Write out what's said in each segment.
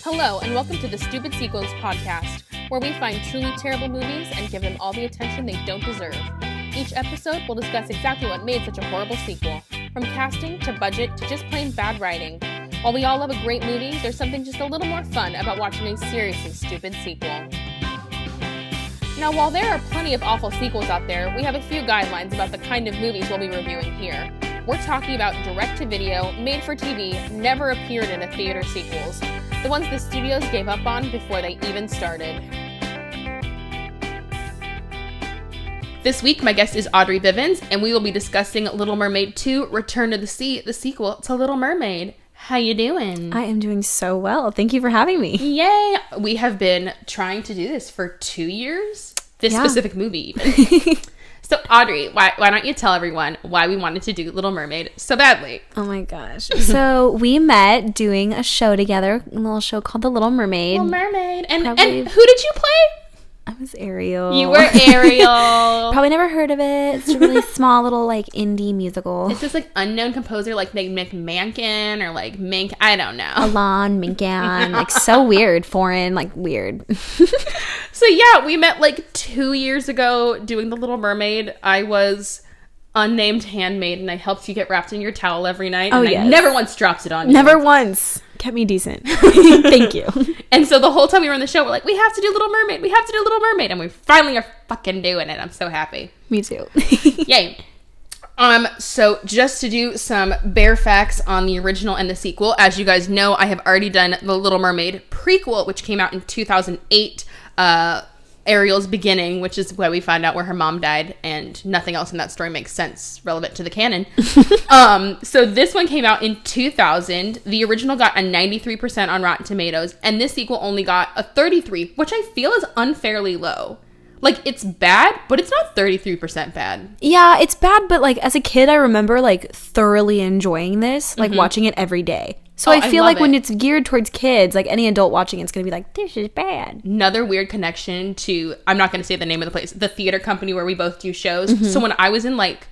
Hello, and welcome to the Stupid Sequels podcast, where we find truly terrible movies and give them all the attention they don't deserve. Each episode will discuss exactly what made such a horrible sequel, from casting to budget to just plain bad writing. While we all love a great movie, there's something just a little more fun about watching a seriously stupid sequel. Now, while there are plenty of awful sequels out there, we have a few guidelines about the kind of movies we'll be reviewing here. We're talking about direct-to-video, made-for-TV, never appeared in a theater sequels. The ones the studios gave up on before they even started. This week, my guest is Audrey Bivens, and we will be discussing Little Mermaid 2, Return to the Sea, the sequel to Little Mermaid. How you doing? I am doing so well. Thank you for having me. Yay! We have been trying to do this for 2 years. This specific movie, even. So, Audrey, why don't you tell everyone why we wanted to do Little Mermaid so badly? Oh my gosh. So, we met doing a show together, a little show called The Little Mermaid. Little Mermaid. And who did you play? I was Ariel. You were Ariel. Probably never heard of it. It's a really small little, like, indie musical. It's this, like, unknown composer, like, Mankin or, like, Mink. I don't know. Alon Minkan. Like, so weird. Foreign. Like, weird. So, yeah, we met, like, 2 years ago doing The Little Mermaid. I was unnamed handmaid, and I helped you get wrapped in your towel every night. Oh, and yes. I never once dropped it on you. Never once. Kept me decent. Thank you. And so the whole time we were on the show, we're like, we have to do Little Mermaid. We have to do Little Mermaid. And we finally are fucking doing it. I'm so happy. Me too. Yay. So just to do some bare facts on the original and the sequel, as you guys know, I have already done the Little Mermaid prequel, which came out in 2008, Ariel's beginning, which is where we find out where her mom died, and nothing else in that story makes sense relevant to the canon. So this one came out in 2000. The original got a 93% on Rotten Tomatoes, and this sequel only got a 33%, which I feel is unfairly low. Like, it's bad, but it's not 33% bad. Yeah, it's bad, but, like, as a kid, I remember, like, thoroughly enjoying this, like, watching it every day. So I feel like when it's geared towards kids, like, any adult watching it's going to be like, this is bad. Another weird connection to, I'm not going to say the name of the place, the theater company where we both do shows. So when I was in, like,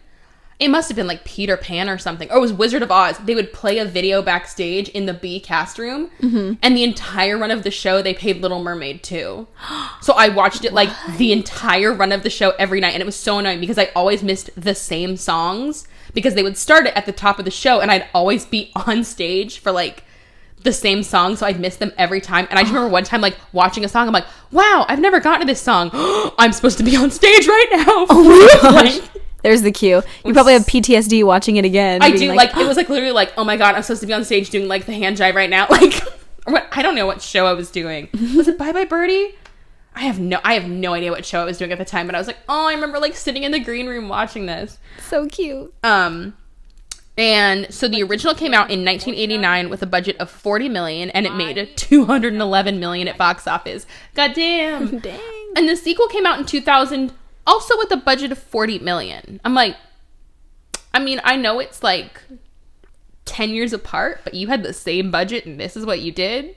it must have been, like, Peter Pan or something, or it was Wizard of Oz, they would play a video backstage in the B cast room, and the entire run of the show, they played Little Mermaid 2. So I watched it, like, the entire run of the show every night, and it was so annoying because I always missed the same songs, because they would start it at the top of the show, and I'd always be on stage for, like, the same song, so I'd miss them every time. And I just remember one time, like, watching a song, I'm like, wow, I've never gotten to this song. I'm supposed to be on stage right now. Oh my gosh. There's the cue. You probably have PTSD watching it again. I do, like, it was, like, literally, like, oh my god, I'm supposed to be on stage doing, like, the hand jive right now. Like, I don't know what show I was doing. Was it Bye Bye Birdie? I have no idea what show I was doing at the time, but I was like, oh, I remember, like, sitting in the green room watching this. So cute. And so the original came out in 1989 with a budget of $40 million, and it made $211 million at box office. Goddamn. Dang. And the sequel came out in 2000, also with a budget of $40 million. I'm like, I mean, I know it's like 10 years apart, but you had the same budget, and this is what you did?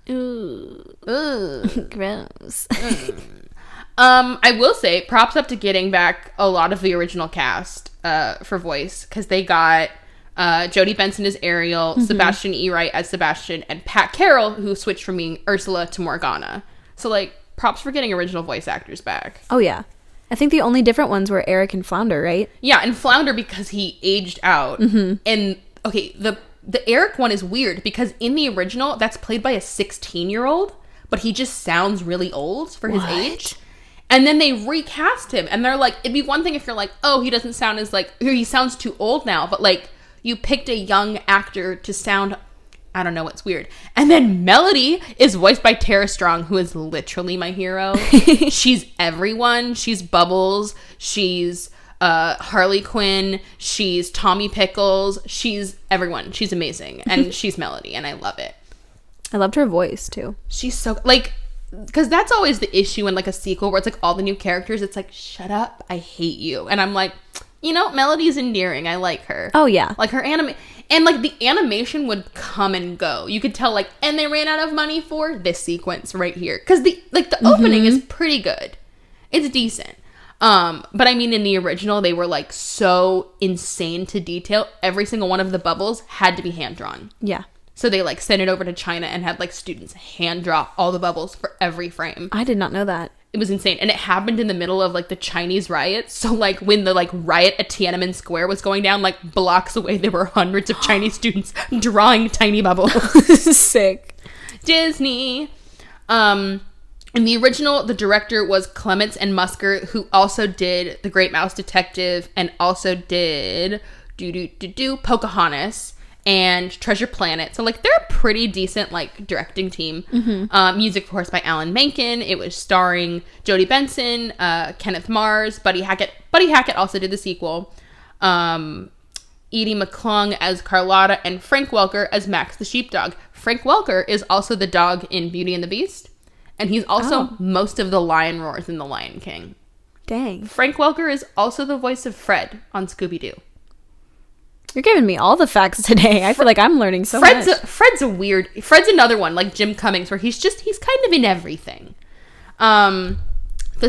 Ooh. Gross. I will say, props up to getting back a lot of the original cast for voice, because they got Jodie Benson as Ariel, Sebastian E. Wright as Sebastian, and Pat Carroll, who switched from being Ursula to Morgana. So, like, props for getting original voice actors back. Oh, yeah. I think the only different ones were Eric and Flounder, right? Yeah, and Flounder because he aged out. And, okay, the Eric one is weird, because in the original, that's played by a 16-year-old, but he just sounds really old for his age. And then they recast him, and they're like, it'd be one thing if you're like, oh, he doesn't sound as, like, he sounds too old now, but, like, you picked a young actor to sound, I don't know, what's weird. And then Melody is voiced by Tara Strong, who is literally my hero. She's everyone. She's Bubbles. She's Harley Quinn. She's Tommy Pickles. She's everyone. She's amazing. And she's Melody, and I love it. I loved her voice, too. She's so, like, because that's always the issue in, like, a sequel where it's, like, all the new characters. It's like, shut up. I hate you. And I'm like, you know, Melody's endearing. I like her. Oh, yeah. Like, her and, like, the animation would come and go. You could tell, like, and they ran out of money for this sequence right here. Because, the opening is pretty good. It's decent. But, I mean, in the original, they were, like, so insane to detail. Every single one of the bubbles had to be hand-drawn. Yeah. So they like sent it over to China and had like students hand draw all the bubbles for every frame. I did not know that. It was insane. And it happened in the middle of like the Chinese riots. So like when the like riot at Tiananmen Square was going down, like blocks away, there were hundreds of Chinese students drawing tiny bubbles. Sick. Disney. In the original, the director was Clements and Musker, who also did The Great Mouse Detective and also did Pocahontas and Treasure Planet. So like they're a pretty decent like directing team. Music, of course, by Alan Menken. It was starring Jodie Benson, Kenneth Mars, Buddy Hackett. Buddy Hackett also did the sequel. Edie McClung as Carlotta, and Frank Welker as Max the sheepdog. Frank Welker is also the dog in Beauty and the Beast, and he's also most of the lion roars in The Lion King. Dang. Frank Welker is also the voice of Fred on Scooby-Doo. You're giving me all the facts today. I feel like I'm learning so much. Fred's another one, like Jim Cummings, where he's kind of in everything. The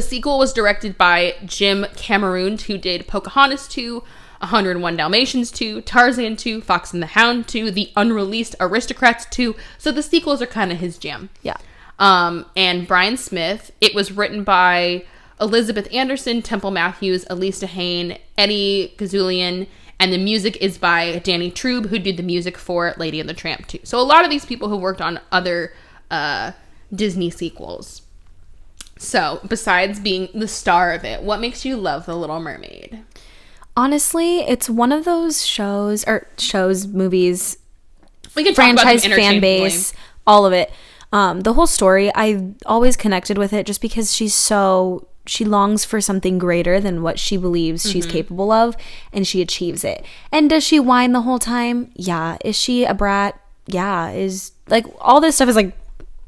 sequel was directed by Jim Cameron, who did Pocahontas 2, 101 Dalmatians 2, Tarzan 2, Fox and the Hound 2, the unreleased Aristocrats 2. So the sequels are kind of his jam. Yeah. And Brian Smith. It was written by Elizabeth Anderson, Temple Matthews, Elisa Hain, Eddie Gazulian, and the music is by Danny Trube, who did the music for Lady and the Tramp 2. So a lot of these people who worked on other Disney sequels. So besides being the star of it, what makes you love The Little Mermaid? Honestly, it's one of those movies, we can franchise, fan base, all of it. The whole story, I always connected with it just because she longs for something greater than what she believes she's capable of, and she achieves it. And does she whine the whole time? Yeah. Is she a brat? Yeah. Is like all this stuff is like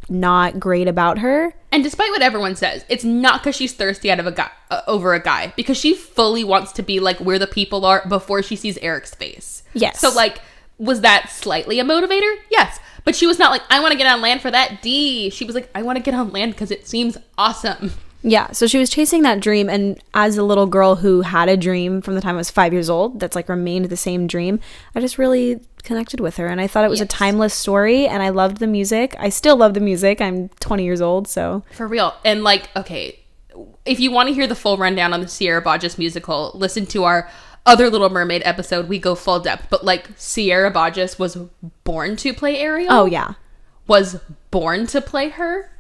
not great about her. And despite what everyone says, it's not because she's thirsty out of a guy over a guy, because she fully wants to be like where the people are before she sees Eric's face. Yes. So like, was that slightly a motivator? Yes. But she was not like, I want to get on land for that D. She was like, I want to get on land because it seems awesome. Yeah, so she was chasing that dream, and as a little girl who had a dream from the time I was 5 years old that's like remained the same dream, I just really connected with her, and I thought it was a timeless story, and I loved the music. I still love the music. I'm 20 years old, so. For real. And like, okay, if you want to hear the full rundown on the Sierra Bodges musical, listen to our other Little Mermaid episode. We go full depth, but like Sierra Bodges was born to play Ariel. Oh, yeah. Was born to play her.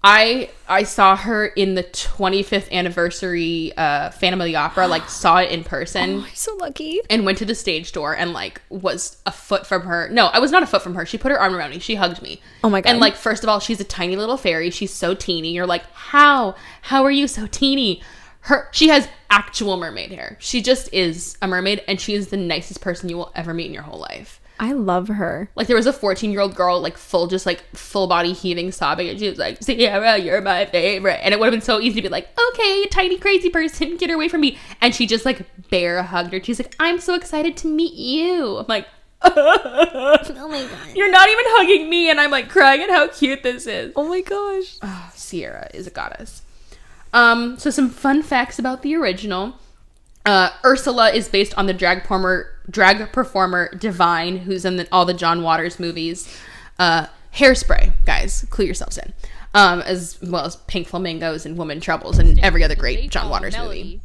I saw her in the 25th anniversary Phantom of the Opera, like saw it in person. Oh, you're so lucky. And went to the stage door and like was a foot from her. No, I was not a foot from her. She put her arm around me. She hugged me. Oh my God. And like, first of all, she's a tiny little fairy. She's so teeny. You're like, how are you so teeny? She has actual mermaid hair. She just is a mermaid, and she is the nicest person you will ever meet in your whole life. I love her. Like, there was a 14-year-old girl, like, full body heaving, sobbing, and she was like, Sierra, you're my favorite. And it would have been so easy to be like, okay, tiny crazy person, get her away from me. And she just, like, bear hugged her. She's like, I'm so excited to meet you. I'm like, oh my God. You're not even hugging me, and I'm, like, crying at how cute this is. Oh my gosh. Oh, Sierra is a goddess. So some fun facts about the original. Ursula is based on the drag performer Divine, who's in all the John Waters movies. Hairspray, guys, clue yourselves in. As well as Pink Flamingos and Woman Troubles and every other great John Waters movie.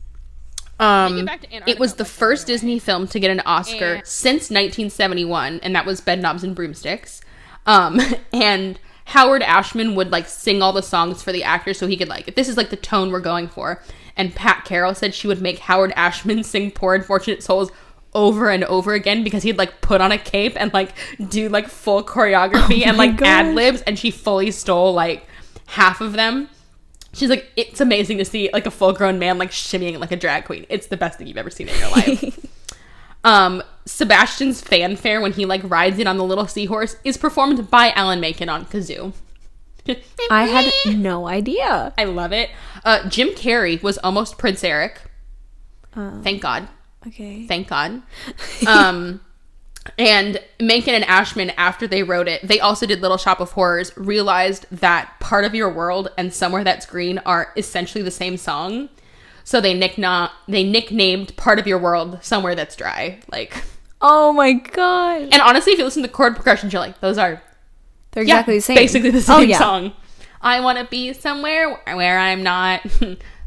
It was the first Disney film to get an Oscar since 1971, and that was Bedknobs and Broomsticks. And Howard Ashman would like sing all the songs for the actors, so he could like, if this is like the tone we're going for. And Pat Carroll said she would make Howard Ashman sing Poor Unfortunate Souls over and over again because he'd like put on a cape and like do like full choreography and like ad-libs, and she fully stole like half of them. She's like, it's amazing to see like a full-grown man like shimmying like a drag queen. It's the best thing you've ever seen in your life. Sebastian's fanfare when he like rides in on the little seahorse is performed by Alan Menken on kazoo. I had no idea. I love it. Jim Carrey was almost Prince Eric. Thank God. Okay. Thank God. And Menken and Ashman, after they wrote it, they also did Little Shop of Horrors, realized that Part of Your World and Somewhere That's Green are essentially the same song. So they nicknamed Part of Your World Somewhere That's Dry. Like, Oh my gosh. And honestly, if you listen to the chord progressions, you're like, they're exactly the same. Basically the same song. I want to be somewhere where I'm not.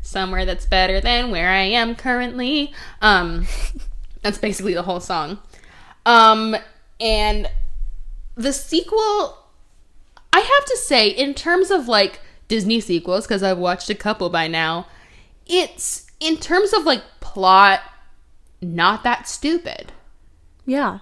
Somewhere that's better than where I am currently. That's basically the whole song. And the sequel, I have to say, in terms of like Disney sequels, because I've watched a couple by now, it's, in terms of like plot, not that stupid. Yeah.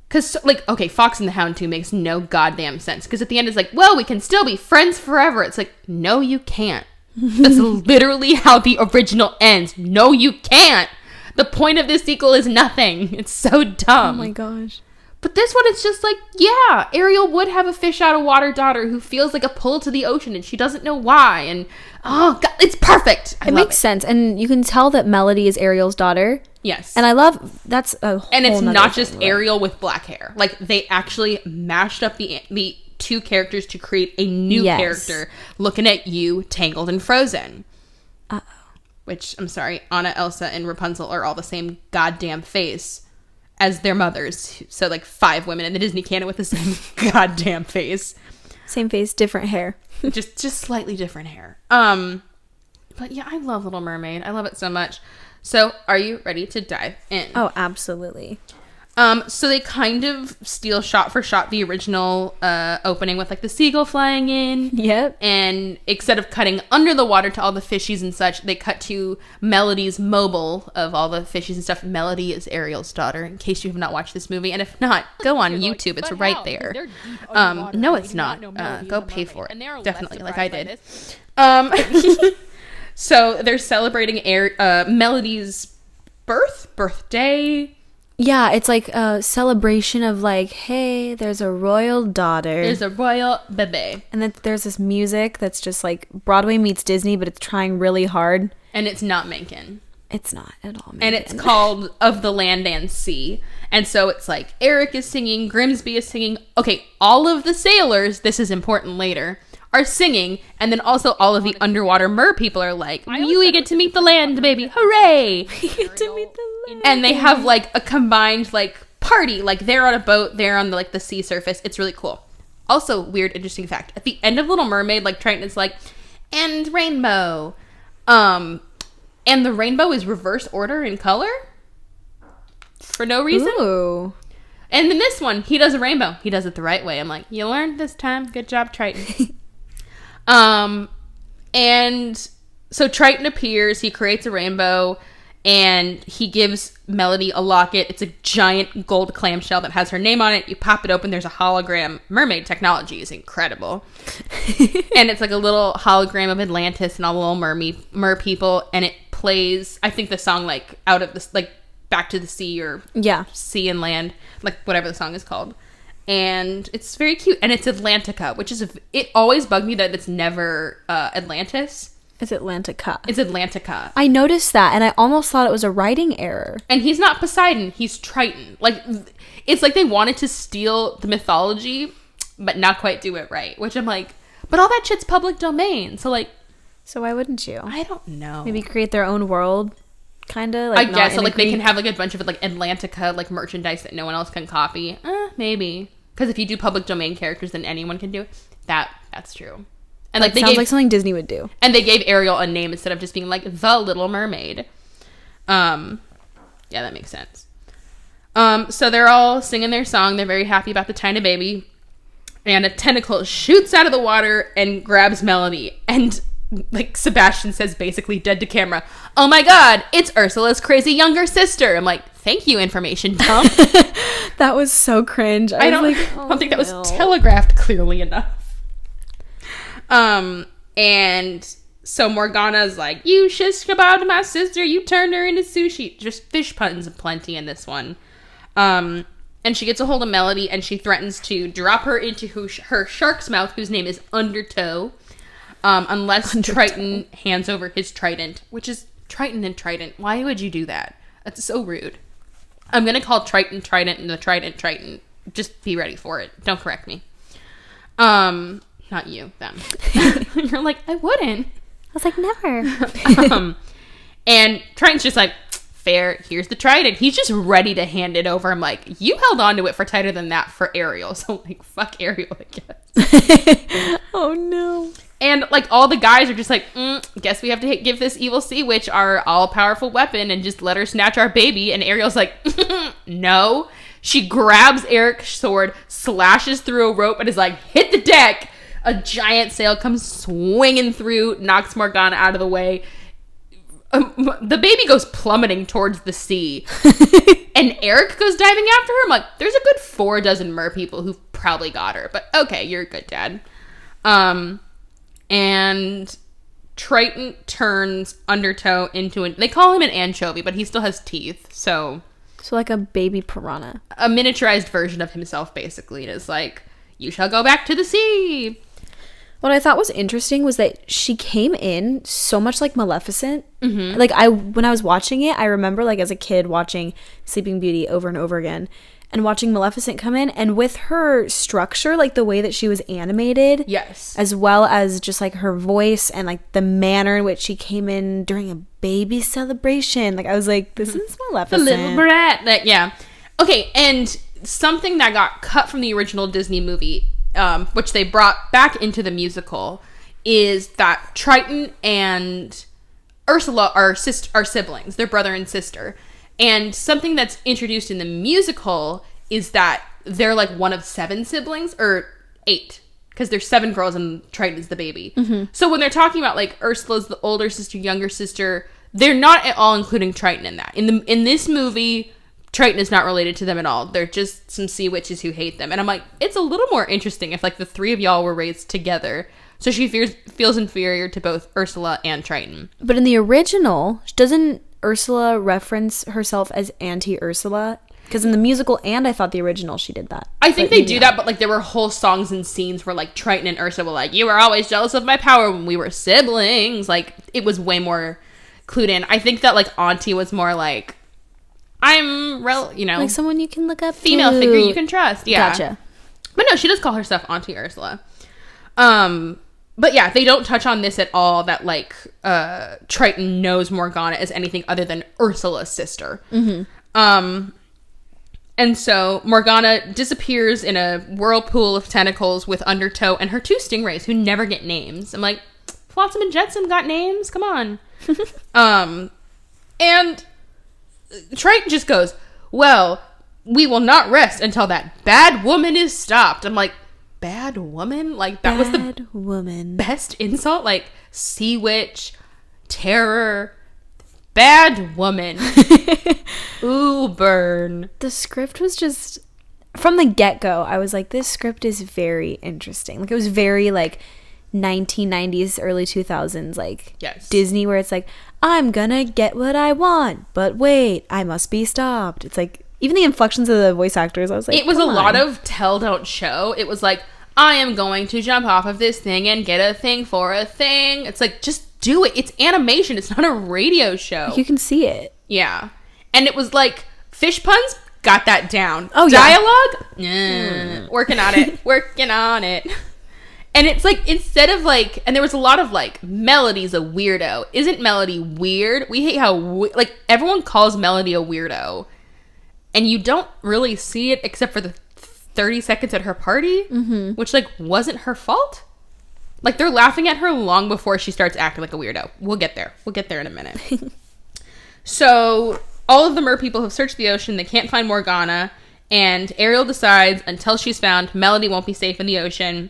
Because, like, okay, Fox and the Hound 2 makes no goddamn sense. Because at the end, it's like, well, we can still be friends forever. It's like, no, you can't. That's literally how the original ends. No, you can't. The point of this sequel is nothing. It's so dumb. Oh my gosh. But this one, it's just like, yeah, Ariel would have a fish out of water daughter who feels like a pull to the ocean and she doesn't know why. And, oh, God, it's perfect. It makes sense. And you can tell that Melody is Ariel's daughter. Yes. And I love, that's a whole And it's not just thing, Ariel with black hair. Like, they actually mashed up the two characters to create a new character looking at you, Tangled and Frozen. Uh-oh. Which, I'm sorry, Anna, Elsa, and Rapunzel are all the same goddamn face as their mothers. So, like, 5 women in the Disney canon with the same goddamn face. Same face, different hair. just slightly different hair. But yeah, I love Little Mermaid. I love it so much. So, are you ready to dive in? Oh, absolutely. So they kind of steal shot for shot the original opening with like the seagull flying in. Yep. And instead of cutting under the water to all the fishies and such, they cut to Melody's mobile of all the fishies and stuff. Melody is Ariel's daughter, in case you have not watched this movie. And if not, go on YouTube. It's right there. No, it's not. Go pay for it. Definitely, like I did. So they're celebrating Melody's birthday. Yeah, it's like a celebration of like, hey, there's a royal daughter. There's a royal bebe. And then there's this music that's just like Broadway meets Disney, but it's trying really hard. And it's not Mencken. It's not at all Mencken. And it's called Of the Land and Sea. And so it's like Eric is singing, Grimsby is singing. Okay, all of the sailors, this is important later, are singing. And then also all of the underwater mer people are like, we get to meet the land, baby. Hooray! We get to meet the land. And they have like a combined like party. Like they're on a boat, they're on the sea surface. It's really cool. Also, weird, interesting fact. At the end of Little Mermaid, like Triton is like, and rainbow. And the rainbow is reverse order in color. For no reason. Ooh. And in this one, he does a rainbow. He does it the right way. I'm like, you learned this time. Good job, Triton. And so Triton appears. He creates a rainbow. And he gives Melody a locket. It's a giant gold clamshell that has her name on it. You pop it open. There's a hologram. Mermaid technology is incredible. And it's like a little hologram of Atlantis and all the little mer people. And it plays, I think the song like out of this, like Back to the Sea or Sea and Land, like whatever the song is called. And it's very cute. And it's Atlantica, which is, it always bugged me that it's never Atlantis. It's Atlantica. It's Atlantica. I noticed that, and I almost thought it was a writing error. And he's not Poseidon, he's Triton. Like, it's like they wanted to steal the mythology, but not quite do it right. Which I'm like, but all that shit's public domain. So, like... So why wouldn't you? I don't know. Maybe create their own world, kind of? Like, I guess, so, like, they can have, like, a bunch of, like, Atlantica, like, merchandise that no one else can copy. Maybe. Because if you do public domain characters, then anyone can do it. That's true. And like, sounds like something Disney would do. And they gave Ariel a name instead of just being like the Little Mermaid. Yeah, that makes sense. So they're all singing their song. They're very happy about the tiny baby. And a tentacle shoots out of the water and grabs Melody. And like Sebastian says, basically dead to camera, oh my God, it's Ursula's crazy younger sister. I'm like, thank you, information dump. That was so cringe. I don't think that was telegraphed clearly enough. And so Morgana's like, you shish kebab to my sister, you turned her into sushi. Just fish puns aplenty in this one. And she gets a hold of Melody and she threatens to drop her into her shark's mouth, whose name is Undertow, unless Triton hands over his trident, which is Triton and Trident. Why would you do that? That's so rude. I'm gonna call Triton Trident and the Trident Triton. Just be ready for it. Don't correct me. Not you, them. You're like, I wouldn't. I was like, never. And Triton's just like, fair, here's the trident. He's just ready to hand it over. I'm like, you held on to it for tighter than that for Ariel. So like, fuck Ariel, I guess. Oh no. And like all the guys are just like, guess we have to give this evil sea witch our all-powerful weapon and just let her snatch our baby. And Ariel's like, no. She grabs Eric's sword, slashes through a rope, and is like, hit the deck. A giant sail comes swinging through, knocks Morgana out of the way. The baby goes plummeting towards the sea. And Eric goes diving after her. I'm like, there's a good 4 dozen mer people who probably got her. But okay, you're a good dad. And Triton turns Undertow into they call him an anchovy, but he still has teeth. So like a baby piranha. A miniaturized version of himself, basically. And is like, you shall go back to the sea. What I thought was interesting was that she came in so much like Maleficent. Mm-hmm. Like when I was watching it, I remember like as a kid watching Sleeping Beauty over and over again and watching Maleficent come in, and with her structure, like the way that she was animated. Yes. As well as just like her voice and like the manner in which she came in during a baby celebration. Like I was like, this is Maleficent. The little brat. Yeah. Okay, and something that got cut from the original Disney movie, which they brought back into the musical, is that Triton and Ursula are siblings. They're brother and sister. And something that's introduced in the musical is that they're like one of 7 siblings, or 8, because there's 7 girls and Triton's the baby. Mm-hmm. So when they're talking about like Ursula's the older sister, younger sister, they're not at all including Triton in that. In this movie, Triton is not related to them at all. They're just some sea witches who hate them. And I'm like, it's a little more interesting if like the 3 of y'all were raised together. So she feels inferior to both Ursula and Triton. But in the original, doesn't Ursula reference herself as Auntie Ursula? Because in the musical and I thought the original she did that. I think they do that, but like there were whole songs and scenes where like Triton and Ursula were like, you were always jealous of my power when we were siblings. Like it was way more clued in. I think that like Auntie was more like, I'm like someone you can look up female to. figure you can trust. Yeah. Gotcha. But no, she does call herself Auntie Ursula. But yeah, they don't touch on this at all, that like Triton knows Morgana as anything other than Ursula's sister. Mm-hmm. And so Morgana disappears in a whirlpool of tentacles with Undertow and her 2 stingrays who never get names. I'm like, Flotsam and Jetsam got names? Come on. And Triton just goes, well, we will not rest until that bad woman is stopped. I'm like, bad woman? Like that was the woman best insult? Like sea witch, terror, bad woman. Ooh, burn. The script was just, from the get-go, I was like, this script is very interesting. Like it was very like 1990s, early 2000s, like yes. Disney, where it's like, I'm gonna get what I want, but wait, I must be stopped. It's like, even the inflections of the voice actors, I was like, it was a lot of tell, don't show. It was like, I am going to jump off of this thing and get a thing for a thing. It's like, just do it. It's animation. It's not a radio show. You can see it. Yeah. And it was like, fish puns, got that down. Oh, yeah. Dialogue? Working on it. Working on it. And it's like, instead of like, and there was a lot of like, Melody's a weirdo. Isn't Melody weird? We hate how, like, everyone calls Melody a weirdo. And you don't really see it except for the 30 seconds at her party, which, like, wasn't her fault. Like, they're laughing at her long before she starts acting like a weirdo. We'll get there. We'll get there in a minute. So, all of the mer people have searched the ocean. They can't find Morgana. And Ariel decides, until she's found, Melody won't be safe in the ocean.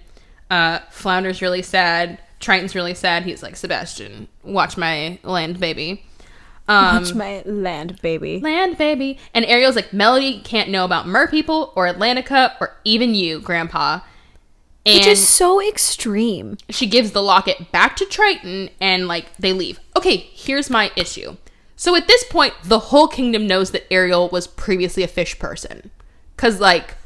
Flounder's really sad. Triton's really sad. He's like, Sebastian, watch my land, baby. Watch my land, baby. Land, baby. And Ariel's like, Melody can't know about mer people or Atlantica or even you, Grandpa. And which is so extreme. She gives the locket back to Triton and, like, they leave. Okay, here's my issue. So at this point, the whole kingdom knows that Ariel was previously a fish person. Because, like,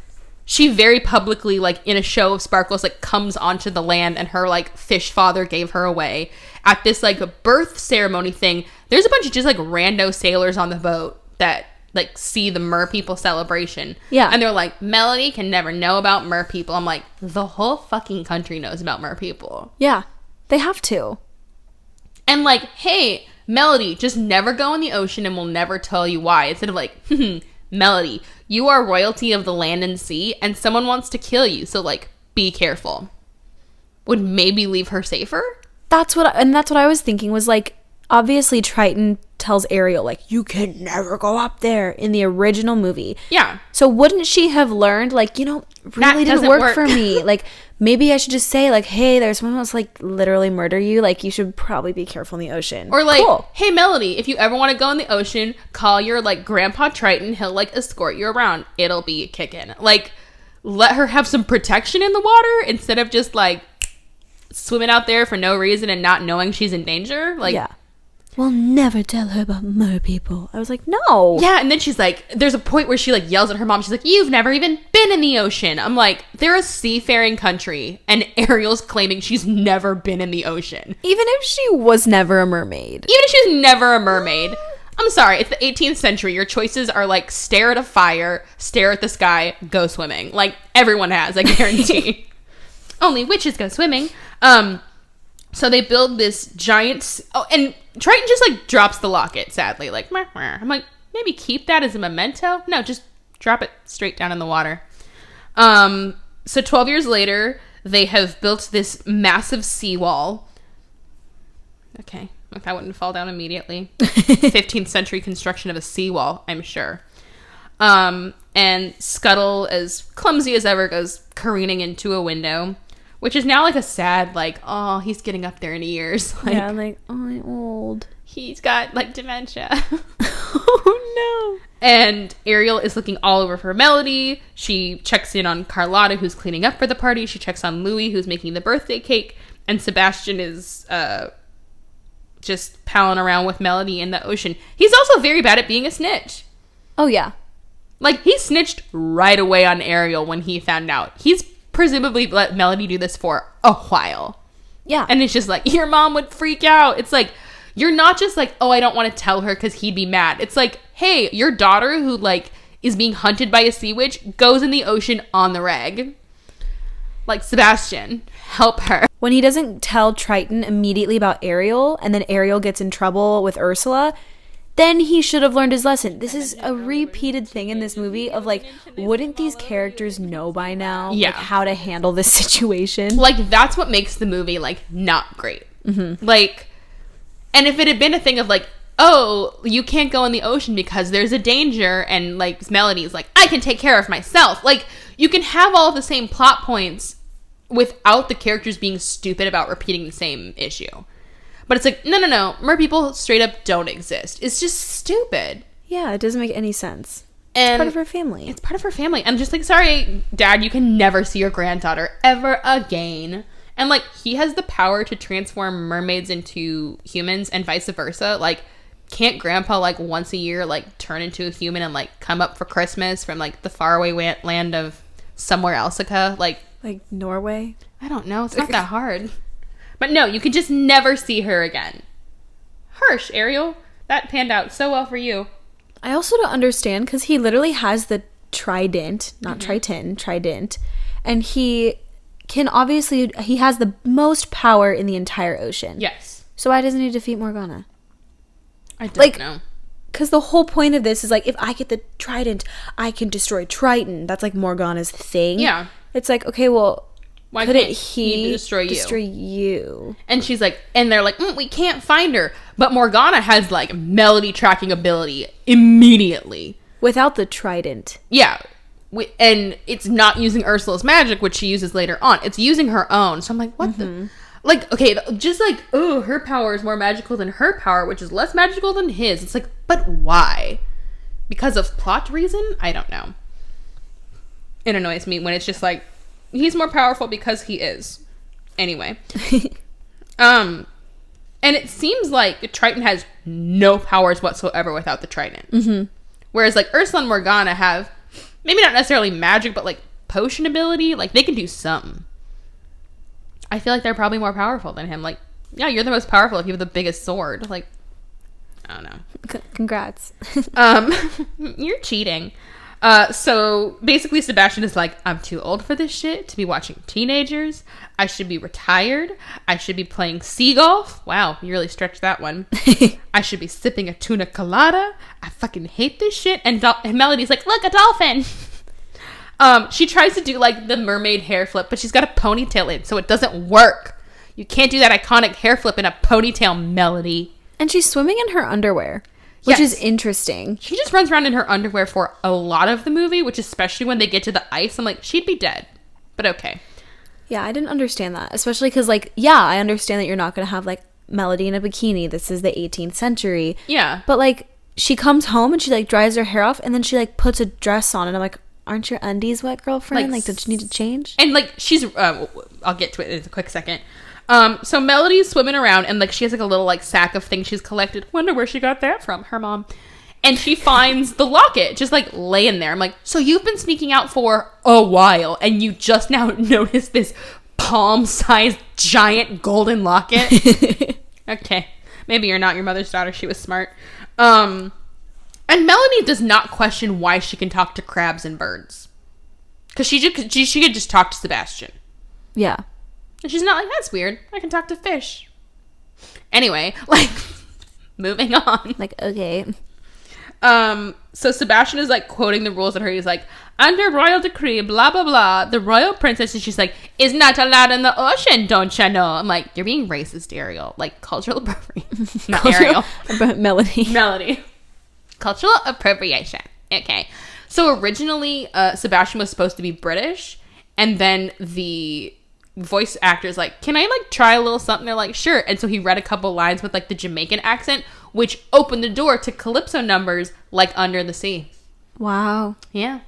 she very publicly, like, in a show of sparkles, like, comes onto the land and her, like, fish father gave her away. At this, like, birth ceremony thing, there's a bunch of just, like, rando sailors on the boat that, like, see the mer people celebration. Yeah. And they're like, Melody can never know about mer people. I'm like, the whole fucking country knows about mer people. Yeah. They have to. And, like, hey, Melody, just never go in the ocean and we'll never tell you why. Instead of like, Melody, you are royalty of the land and sea and someone wants to kill you. So like, be careful. Would maybe leave her safer? That's what I was thinking was like, obviously Triton tells Ariel like, you can never go up there in the original movie. Yeah. So wouldn't she have learned like, really didn't work for me. Like maybe I should just say like, hey, there's someone who's like literally murder you. Like you should probably be careful in the ocean. Or like, hey Melody, if you ever want to go in the ocean, call your like grandpa Triton. He'll like escort you around. It'll be kicking. Like let her have some protection in the water instead of just like swimming out there for no reason and not knowing she's in danger. Like, yeah. We'll never tell her about mer people. I was like, no. Yeah, and then she's like, there's a point where she like yells at her mom. She's like, you've never even been in the ocean. I'm like, they're a seafaring country, and Ariel's claiming she's never been in the ocean. Even if she was never a mermaid. Even if she's never a mermaid. I'm sorry, it's the 18th century. Your choices are like stare at a fire, stare at the sky, go swimming. Like, everyone has, I guarantee. Only witches go swimming. So they build this giant... Oh, and Triton just, like, drops the locket, sadly. Like, meh, meh. I'm like, maybe keep that as a memento? No, just drop it straight down in the water. So 12 years later, they have built this massive seawall. Okay, like that wouldn't fall down immediately. 15th century construction of a seawall, I'm sure. And Scuttle, as clumsy as ever, goes careening into a window. Which is now like a sad, like, oh, he's getting up there in years. Like, yeah, like, oh, I'm old. He's got, like, dementia. Oh, no. And Ariel is looking all over for Melody. She checks in on Carlotta, who's cleaning up for the party. She checks on Louis, who's making the birthday cake. And Sebastian is just palling around with Melody in the ocean. He's also very bad at being a snitch. Oh, yeah. Like, he snitched right away on Ariel when he found out. He's presumably let Melody do this for a while. Yeah. And it's just like, your mom would freak out. It's like, you're not just like, oh, I don't want to tell her because he'd be mad. It's like, hey, your daughter who like is being hunted by a sea witch goes in the ocean on the reg. Like, Sebastian, help her. When he doesn't tell Triton immediately about Ariel, and then Ariel gets in trouble with Ursula, then he should have learned his lesson. This is a repeated thing in this movie of like, wouldn't these characters know by now like how to handle this situation? Like, that's what makes the movie like not great. Mm-hmm. Like, and if it had been a thing of like, oh, you can't go in the ocean because there's a danger, and like Melody's like, I can take care of myself. Like, you can have all of the same plot points without the characters being stupid about repeating the same issue. But it's like, no. Mer people straight up don't exist. It's just stupid. Yeah, it doesn't make any sense. And it's part of her family. It's part of her family. I'm just like, sorry, Dad, you can never see your granddaughter ever again. And like, he has the power to transform mermaids into humans and vice versa. Like, can't Grandpa like once a year like turn into a human and like come up for Christmas from like the faraway land of somewhere Elsica? Like Norway? I don't know. It's not that hard. But no, you could just never see her again. Harsh, Ariel. That panned out so well for you. I also don't understand, because he literally has the trident, not Triton, trident. And he can obviously, he has the most power in the entire ocean. Yes. So why doesn't he defeat Morgana? I don't know. Because the whole point of this is like, if I get the trident, I can destroy Triton. That's like Morgana's thing. Yeah. It's like, okay, well, why couldn't can't he destroy you? And she's like, and they're like, we can't find her. But Morgana has like Melody tracking ability immediately. Without the trident. Yeah. And it's not using Ursula's magic, which she uses later on. It's using her own. So I'm like, what the? Like, okay, just like, oh, her power is more magical than her power, which is less magical than his. It's like, but why? Because of plot reason? I don't know. It annoys me when it's just like, he's more powerful because he is. Anyway. And it seems like Triton has no powers whatsoever without the trident. Mm-hmm. Whereas like Ursula and Morgana have maybe not necessarily magic, but like potion ability. Like, they can do something. I feel like they're probably more powerful than him. Like, yeah, you're the most powerful if you have the biggest sword. Like, I don't know. Congrats. You're cheating. So basically Sebastian is like, I'm too old for this shit to be watching teenagers. I should be retired. I should be playing sea golf. Wow, you really stretched that one. I should be sipping a tuna colada. I fucking hate this shit. And Melody's like, look, a dolphin. She tries to do like the mermaid hair flip, but she's got a ponytail in, so it doesn't work. You can't do that iconic hair flip in a ponytail, Melody. And she's swimming in her underwear, which is interesting. She just runs around in her underwear for a lot of the movie, which especially when they get to the ice, I'm like, she'd be dead. But okay. Yeah, I didn't understand that. Especially because, like, yeah, I understand that you're not going to have, like, Melody in a bikini. This is the 18th century. Yeah. But, like, she comes home and she, like, dries her hair off and then she, like, puts a dress on. And I'm like, aren't your undies wet, girlfriend? Like, don't you need to change? And, like, she's, I'll get to it in a quick second. So Melody's swimming around and, like, she has, like, a little, like, sack of things she's collected. Wonder where she got that from, her mom. And she finds the locket just, like, laying there. I'm like, so you've been sneaking out for a while and you just now noticed this palm-sized giant golden locket? Okay. Maybe you're not your mother's daughter. She was smart. And Melody does not question why she can talk to crabs and birds. Because she could just talk to Sebastian. Yeah. And she's not like, that's weird. I can talk to fish. Anyway, like, moving on. Like, okay. So Sebastian is, like, quoting the rules at her. He's like, under royal decree, blah, blah, blah, the royal princess, and she's like, is not allowed in the ocean, don't you know? I'm like, you're being racist, Ariel. Like, cultural appropriation. Not Ariel. Melody. Cultural appropriation. Okay. So originally, Sebastian was supposed to be British, and then the voice actor's like, can I, like, try a little something? They're like, sure. And so he read a couple lines with, like, the Jamaican accent, which opened the door to calypso numbers like Under the Sea. Wow. Yeah.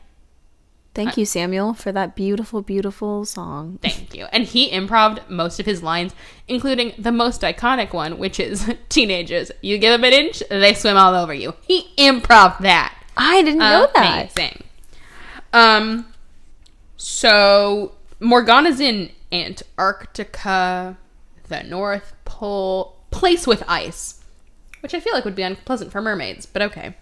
Thank you, Samuel, for that beautiful, beautiful song. Thank you. And he improv'd most of his lines, including the most iconic one, which is, teenagers, you give them an inch, they swim all over you. He improv'd that. I didn't know that. Amazing. So Morgana's in Antarctica, the North Pole, place with ice, which I feel like would be unpleasant for mermaids, but okay.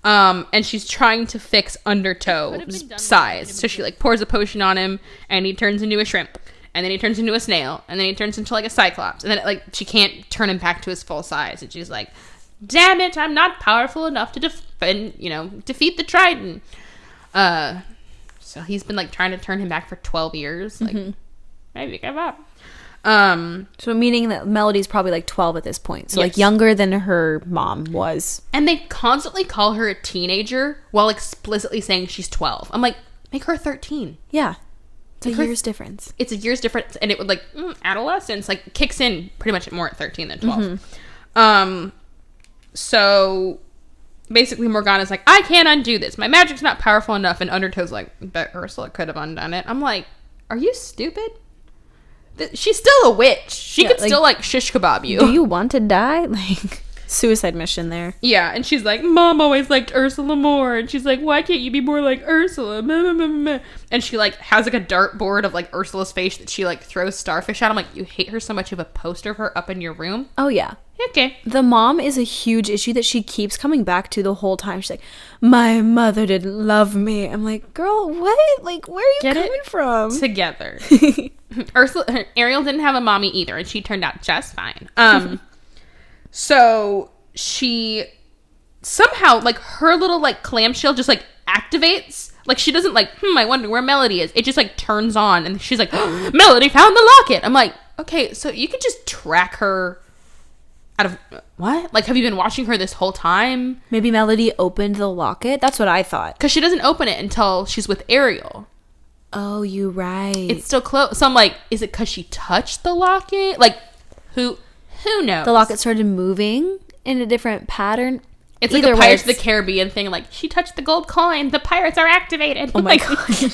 And she's trying to fix Undertow's size. So she, like, pours a potion on him, and he turns into a shrimp, and then he turns into a snail, and then he turns into, like, a cyclops, and then, like, she can't turn him back to his full size, and she's like, damn it, I'm not powerful enough to defeat the Trident. So he's been, like, trying to turn him back for 12 years. Like, maybe give up. So meaning that Melody's probably like 12 at this point. So like younger than her mom was. And they constantly call her a teenager while explicitly saying she's 12. I'm like, make her 13. Yeah. It's a year's difference. It's a year's difference. And it would, like, adolescence, like, kicks in pretty much more at 13 than 12. So basically Morgana's like, I can't undo this. My magic's not powerful enough. And Undertow's like, bet Ursula could have undone it. I'm like, are you stupid? She's still a witch. She could, like, still, like, shish kebab you. Do you want to die? Like, suicide mission there. Yeah, and she's like, Mom always liked Ursula more. And she's like, why can't you be more like Ursula? And she, like, has, like, a dartboard of, like, Ursula's face that she, like, throws starfish at. I'm like, you hate her so much, you have a poster of her up in your room? Oh, yeah. Okay. The mom is a huge issue that she keeps coming back to the whole time. She's like, my mother didn't love me. I'm like, girl, what? Like, where are you coming from? Together. Ariel didn't have a mommy either, and she turned out just fine. So she somehow, like, her little, like, clamshell just, like, activates. Like, she doesn't, like, I wonder where Melody is. It just, like, turns on, and she's like, oh, Melody found the locket. I'm like, okay, so you could just track her out of what? Like, have you been watching her this whole time? Maybe Melody opened the locket. That's what I thought. Because she doesn't open it until she's with Ariel. Oh, you're right. It's still closed. So I'm like, is it because she touched the locket? Like, who knows? The locket started moving in a different pattern. It's like a Pirates of the Caribbean thing. Like, she touched the gold coin. The pirates are activated. Oh my God.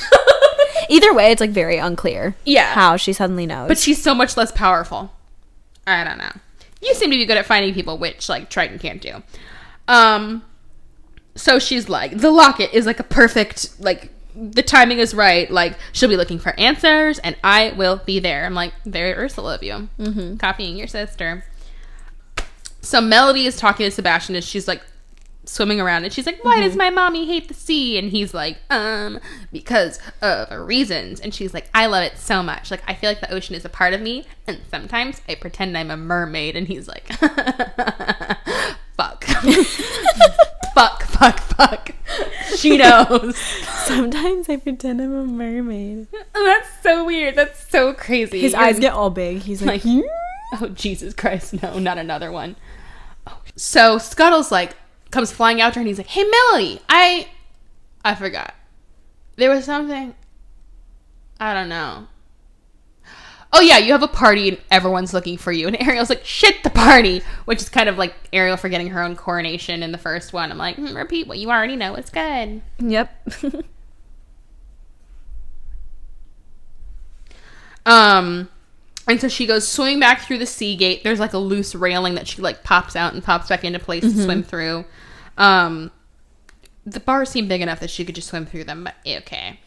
Either way, it's, like, very unclear. Yeah. How she suddenly knows. But she's so much less powerful. I don't know. You seem to be good at finding people, which, like, Triton can't do. So she's like, the locket is, like, a perfect, like, the timing is right. Like, she'll be looking for answers, and I will be there. I'm like, very Ursula of you. Copying your sister. So Melody is talking to Sebastian, and she's like, swimming around, and she's like, why does my mommy hate the sea? And he's like, because of reasons. And she's like, I love it so much. Like, I feel like the ocean is a part of me, and sometimes I pretend I'm a mermaid. And he's like, fuck. fuck. She knows. Sometimes I pretend I'm a mermaid. That's so weird. That's so crazy. His eyes get all big. He's like, oh, Jesus Christ. No, not another one. Oh. So Scuttle's like, comes flying out to her, and he's like, hey, Melody, I forgot. There was something. I don't know. Oh, yeah, you have a party, and everyone's looking for you. And Ariel's like, shit, the party. Which is kind of like Ariel forgetting her own coronation in the first one. I'm like, repeat what you already know. It's good. Yep. And so she goes swimming back through the sea gate. There's like a loose railing that she like pops out and pops back into place to swim through. The bars seem big enough that she could just swim through them, but okay.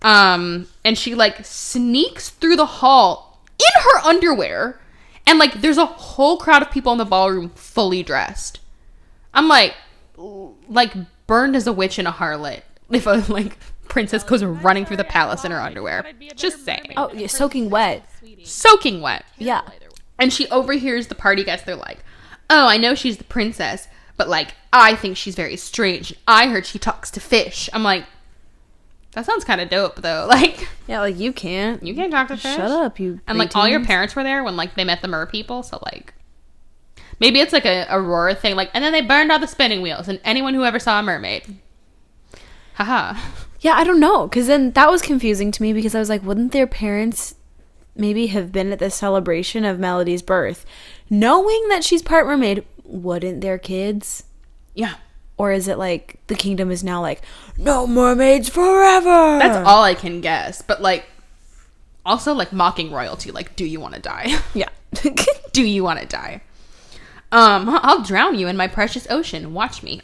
And she like sneaks through the hall in her underwear, and like there's a whole crowd of people in the ballroom fully dressed. I'm like burned as a witch and a harlot if a like princess goes running through the palace in her underwear. Just saying. Oh, yeah, soaking wet. Soaking wet. Yeah. And she overhears the party guests. They're like, oh, I know she's the princess, but like, I think she's very strange. I heard she talks to fish. I'm like, that sounds kind of dope, though. Like, yeah, like, you can't talk to fish. Shut up, you. And like, all your parents were there when like they met the mer people. So like, maybe it's like a Aurora thing. Like, and then they burned all the spinning wheels, and anyone who ever saw a mermaid. Haha. Yeah, I don't know, because then that was confusing to me, because I was like, wouldn't their parents maybe have been at the celebration of Melody's birth, knowing that she's part mermaid? Wouldn't their kids? Yeah. Or is it like the kingdom is now like, no mermaids forever? That's all I can guess. But like, also like mocking royalty. Like, do you want to die? Yeah. Do you want to die? I'll drown you in my precious ocean. Watch me.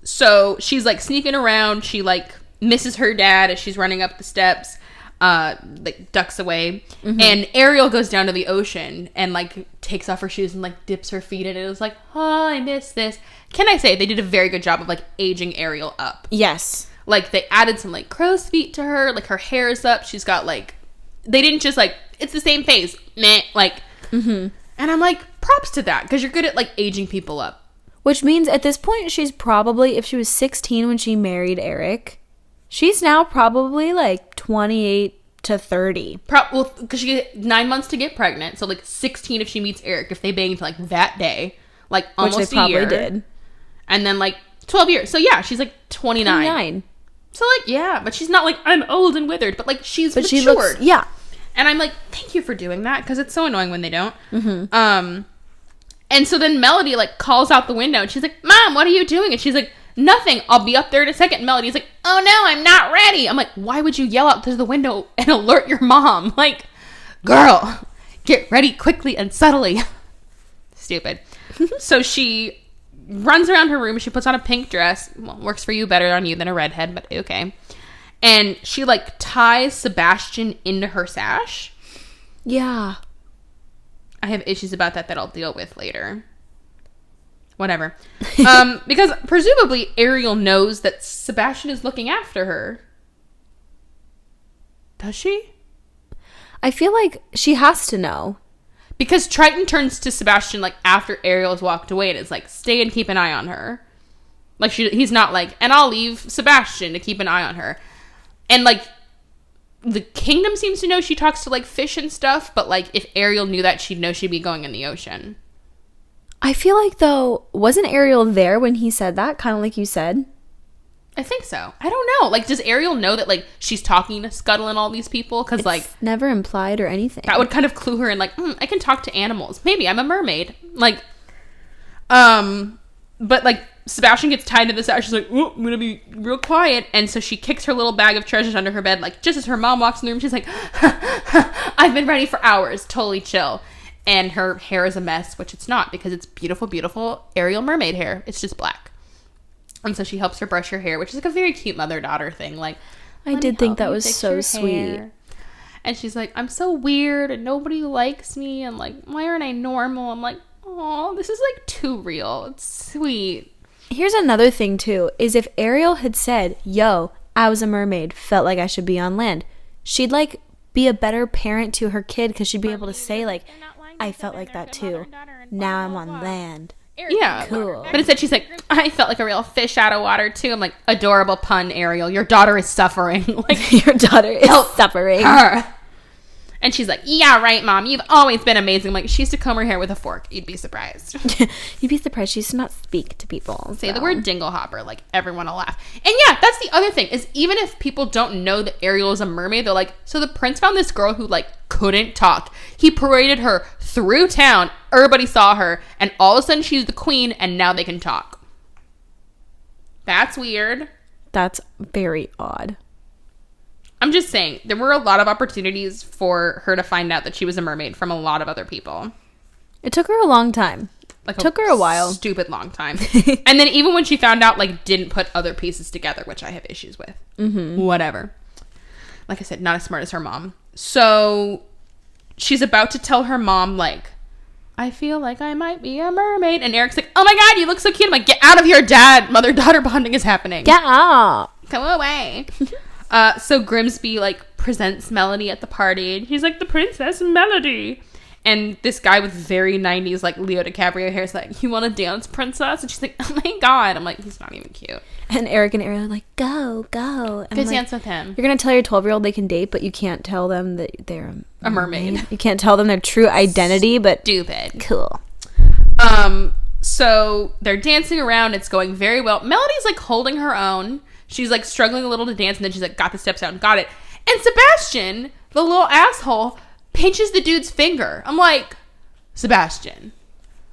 So she's like sneaking around. She like misses her dad as she's running up the steps, like ducks away. And Ariel goes down to the ocean and like takes off her shoes and like dips her feet in it. It was like, oh, I miss this. Can I say they did a very good job of like aging Ariel up? Yes. Like they added some like crow's feet to her. Like her hair is up. She's got like, they didn't just like, it's the same face. Meh. Like, and I'm like, props to that, because you're good at like aging people up. Which means at this point, she's probably, if she was 16 when she married Eric, she's now probably like 28 to 30. Well, because she get 9 months to get pregnant. So like 16 if she meets Eric, if they banged like that day, like almost which they probably a year. did. And then like 12 years. So yeah, she's like 29. So like, yeah, but she's not like, I'm old and withered, but like she's matured. She looks, yeah. And I'm like, thank you for doing that, because it's so annoying when they don't. And so then Melody like calls out the window and she's like, Mom, what are you doing? And she's like, nothing. I'll be up there in a second. And Melody's like, oh no, I'm not ready. I'm like, why would you yell out through the window and alert your mom? Like, girl, get ready quickly and subtly. Stupid. So she runs around her room. She puts on a pink dress. Well, works for you better on you than a redhead, but okay. And she like ties Sebastian into her sash. Yeah. I have issues about that I'll deal with later. Whatever. Because presumably Ariel knows that Sebastian is looking after her. Does she? I feel like she has to know. Because Triton turns to Sebastian like after Ariel has walked away and is like, stay and keep an eye on her. Like he's not like, and I'll leave Sebastian to keep an eye on her. And like, the kingdom seems to know she talks to like fish and stuff, but like if Ariel knew that, she'd know she'd be going in the ocean. I feel like though, wasn't Ariel there when he said that, kind of like you said? I think so. I don't know. Like, does Ariel know that like she's talking to Scuttle and all these people? Because like never implied or anything. That would kind of clue her in like, I can talk to animals. Maybe I'm a mermaid. Like, but like Sebastian gets tied to the sash. She's like, oh, I'm gonna be real quiet. And so she kicks her little bag of treasures under her bed. Like, just as her mom walks in the room, she's like, I've been ready for hours. Totally chill. And her hair is a mess, which it's not, because it's beautiful, beautiful Ariel mermaid hair. It's just black. And so she helps her brush her hair, which is like a very cute mother-daughter thing. Like, I did think that was so sweet. And she's like, I'm so weird and nobody likes me. And like, why aren't I normal? I'm like, oh, this is like too real. It's sweet. Here's another thing too, is if Ariel had said, yo, I was a mermaid, felt like I should be on land, she'd like be a better parent to her kid, because she'd be able to say like, I felt like that too. Now I'm on land. Yeah. Cool. But instead she's like, I felt like a real fish out of water too. I'm like, adorable pun, Ariel. Your daughter is suffering. Like, your daughter is suffering. Her. And she's like, yeah, right, Mom. You've always been amazing. I'm like, she used to comb her hair with a fork. You'd be surprised. You'd be surprised. She used to not speak to people. Say the word dinglehopper. Like, everyone will laugh. And yeah, that's the other thing, is even if people don't know that Ariel is a mermaid, they're like, so the prince found this girl who, like, couldn't talk. He paraded her through town. Everybody saw her. And all of a sudden, she's the queen, and now they can talk. That's weird. That's very odd. I'm just saying, there were a lot of opportunities for her to find out that she was a mermaid from a lot of other people. It took her a long time. Like, it took her a while. Stupid long time. And then even when she found out, like, didn't put other pieces together, which I have issues with. Mm-hmm. Whatever. Like I said, not as smart as her mom. So she's about to tell her mom, like, I feel like I might be a mermaid. And Eric's like, oh my God, you look so cute. I'm like, get out of here, Dad. Mother-daughter bonding is happening. Get out. Go away. So Grimsby, like, presents Melody at the party. And he's like, the Princess Melody. And this guy with very 90s, like, Leo DiCaprio hair is like, you want to dance, princess? And she's like, oh my God. I'm like, he's not even cute. And Eric and Ariel are like, go. And Go dance with him. You're going to tell your 12-year-old they can date, but you can't tell them that they're a mermaid. You can't tell them their true identity, but... Stupid. Cool. So they're dancing around. It's going very well. Melody's, like, holding her own. She's, like, struggling a little to dance, and then she's like, got the steps out and got it. And Sebastian, the little asshole, pinches the dude's finger. I'm like, Sebastian,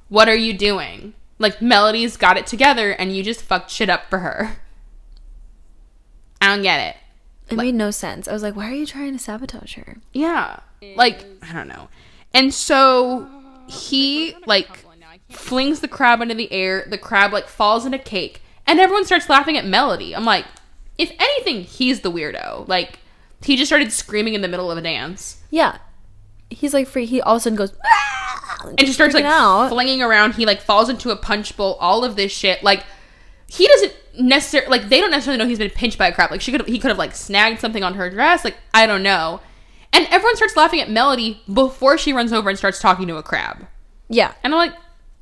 what are you doing? Like, Melody's got it together, and you just fucked shit up for her. I don't get it. It made no sense. I was like, why are you trying to sabotage her? Yeah. Like, I don't know. And so he, like, flings the crab into the air. The crab, like, falls in a cake. And everyone starts laughing at Melody. I'm like, if anything, he's the weirdo. Like, he just started screaming in the middle of a dance. Yeah. He's like free. He all of a sudden goes, and just starts, like, flinging around. He, like, falls into a punch bowl. All of this shit. Like, he doesn't necessarily, like, they don't necessarily know he's been pinched by a crab. Like, he could have, like, snagged something on her dress. Like, I don't know. And everyone starts laughing at Melody before she runs over and starts talking to a crab. Yeah. And I'm like,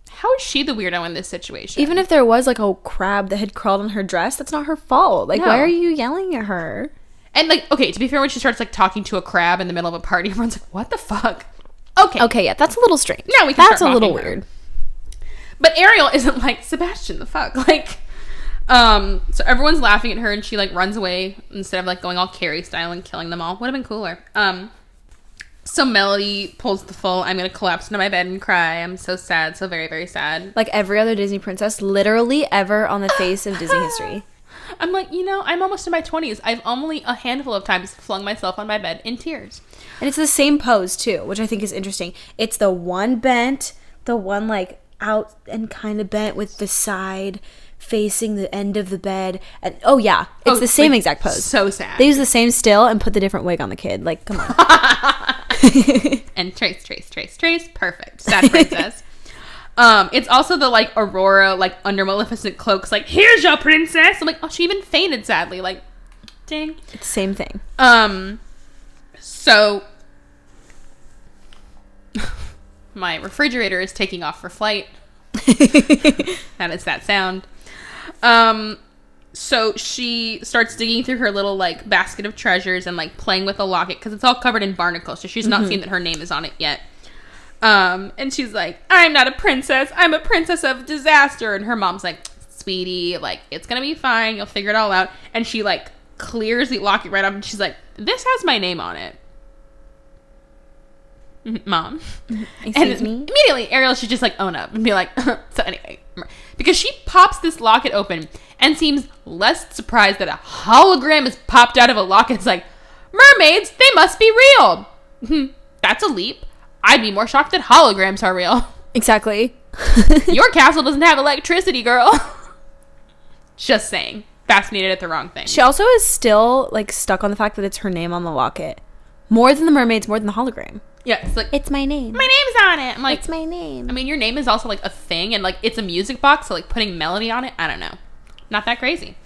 how is she the weirdo in this situation? Even if there was, like, a crab that had crawled on her dress, that's not her fault. Like, why are you yelling at her? And, like, okay, to be fair, when she starts, like, talking to a crab in the middle of a party, everyone's like, what the fuck? Okay, yeah, that's a little strange. Now we can That's a little her. weird. But Ariel isn't like, Sebastian, the fuck? Like, so everyone's laughing at her, and she, like, runs away instead of, like, going all Carrie style and killing them all. Would have been cooler. So Melody pulls the full, I'm gonna collapse into my bed and cry. I'm so sad, so very, very sad. Like every other Disney princess literally ever on the face of Disney history. I'm like, I'm almost in my 20s. I've only a handful of times flung myself on my bed in tears. And it's the same pose, too, which I think is interesting. It's the one bent, the one, like, out and kind of bent with the side facing the end of the bed. And oh, yeah. It's the same, like, exact pose. So sad. They use the same still and put the different wig on the kid. Like, come on. And trace. Perfect. Sad princess. It's also the, like, Aurora, like, under Maleficent cloaks, like, here's your princess. I'm like, oh, she even fainted, sadly. Like, dang. It's the same thing. So my refrigerator is taking off for flight. That is that sound. So she starts digging through her little, like, basket of treasures and, like, playing with the locket because it's all covered in barnacles, so she's not seen that her name is on it yet. And she's like, I'm not a princess. I'm a princess of disaster. And her mom's like, sweetie, like, it's gonna be fine. You'll figure it all out. And she, like, clears the locket right up, and she's like, this has my name on it. Mom. Excuse me? Immediately Ariel should just, like, own up and be like, so anyway, because she pops this locket open and seems less surprised that a hologram is popped out of a locket. It's like, mermaids, they must be real. That's a leap. I'd be more shocked that holograms are real. Exactly. Your castle doesn't have electricity, girl. Just saying. Fascinated at the wrong thing. She also is still, like, stuck on the fact that it's her name on the locket. More than the mermaids, more than the hologram. Yeah, it's like, it's my name. My name's on it. I'm like, it's my name. I mean, your name is also like a thing, and like it's a music box, so like putting melody on it, I don't know. Not that crazy.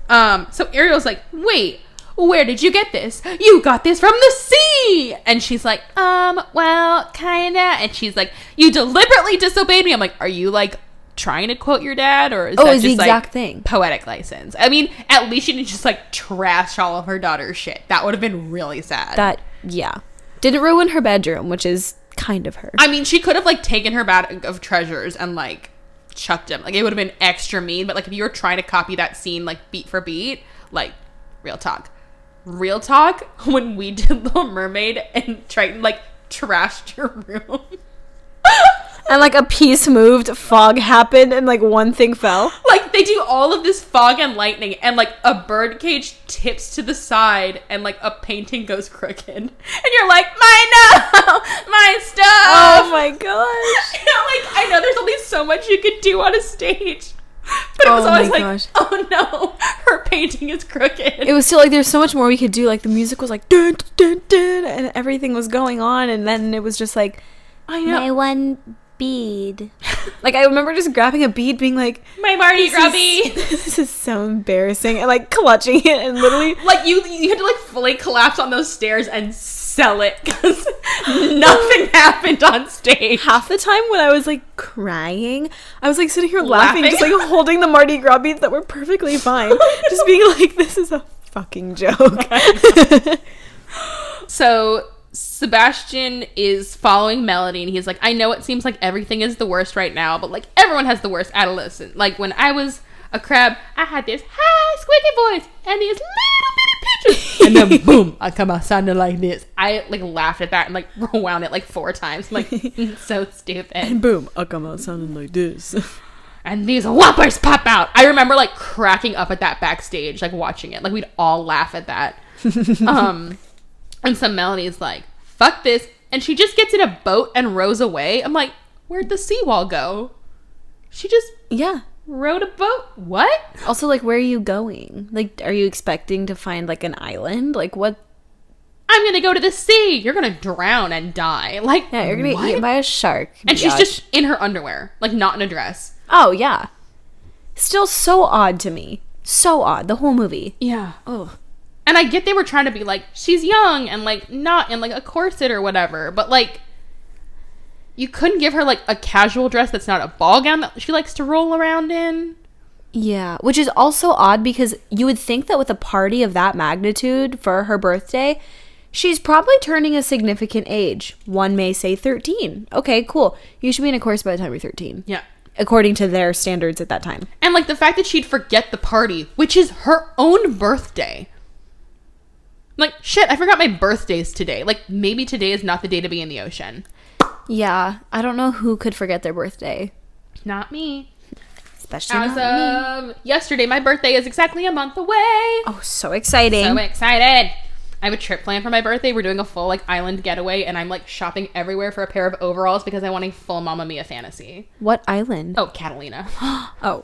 So Ariel's like, wait, where did you get this? You got this from the sea. And she's like, well, kinda. And she's like, you deliberately disobeyed me. I'm like, are you like trying to quote your dad, or is that just the exact like thing. Poetic license? I mean, at least she didn't just like trash all of her daughter's shit. That would have been really sad. Yeah. Didn't ruin her bedroom, which is kind of her. I mean, she could have like taken her bag of treasures and like chucked them. Like, it would have been extra mean, but like if you were trying to copy that scene like beat for beat, like, real talk, when we did Little Mermaid and Triton like trashed your room and like a piece moved, fog happened, and like one thing fell. Like, they do all of this fog and lightning, and like a bird cage tips to the side, and like a painting goes crooked, and you're like, my stuff. Oh my gosh. Like, I know there's only so much you could do on a stage, but it was always like, gosh. Oh no, her painting is crooked. It was still like there's so much more we could do. Like, the music was like dun, dun, dun, and everything was going on, and then it was just like, I know, my one bead. Like, I remember just grabbing a bead, being like, my Mardi Gras bead. This is so embarrassing, and like clutching it, and literally like you had to like fully collapse on those stairs and sell it because nothing happened on stage. Half the time when I was like crying, I was like sitting here laughing, just like holding the Mardi Gras beads that were perfectly fine, just being like, this is a fucking joke. So Sebastian is following Melody, and he's like, I know it seems like everything is the worst right now, but like everyone has the worst adolescent. Like, when I was a crab, I had this high squeaky voice and these little bitty pictures, and then boom, I come out sounding like this. I like laughed at that and like rewound it like 4 times. I'm like, so stupid. And boom, I come out sounding like this. And these whoppers pop out. I remember like cracking up at that backstage, like watching it. Like, we'd all laugh at that. And some Melody's like, fuck this. And she just gets in a boat and rows away. I'm like, where'd the seawall go? She just rowed a boat? What? Also, like, where are you going? Like, are you expecting to find like an island? Like, what? I'm gonna go to the sea. You're gonna drown and die. Like, yeah, you're gonna get eaten by a shark. And she's just in her underwear, like not in a dress. Oh, yeah. Still so odd to me. So odd. The whole movie. Yeah. Oh. And I get they were trying to be like, she's young and like not in like a corset or whatever, but like, you couldn't give her like a casual dress that's not a ball gown that she likes to roll around in. Yeah, which is also odd because you would think that with a party of that magnitude for her birthday, she's probably turning a significant age. One may say 13. Okay, cool. You should be in a corset by the time you're 13. Yeah. According to their standards at that time. And like the fact that she'd forget the party, which is her own birthday. Like, shit, I forgot my birthday's today. Like, maybe today is not the day to be in the ocean. Yeah, I don't know who could forget their birthday. Not me. Especially as of yesterday, my birthday is exactly a month away. Oh, so exciting. So excited. I have a trip planned for my birthday. We're doing a full, like, island getaway, and I'm, like, shopping everywhere for a pair of overalls because I want a full Mamma Mia fantasy. What island? Oh, Catalina. Oh.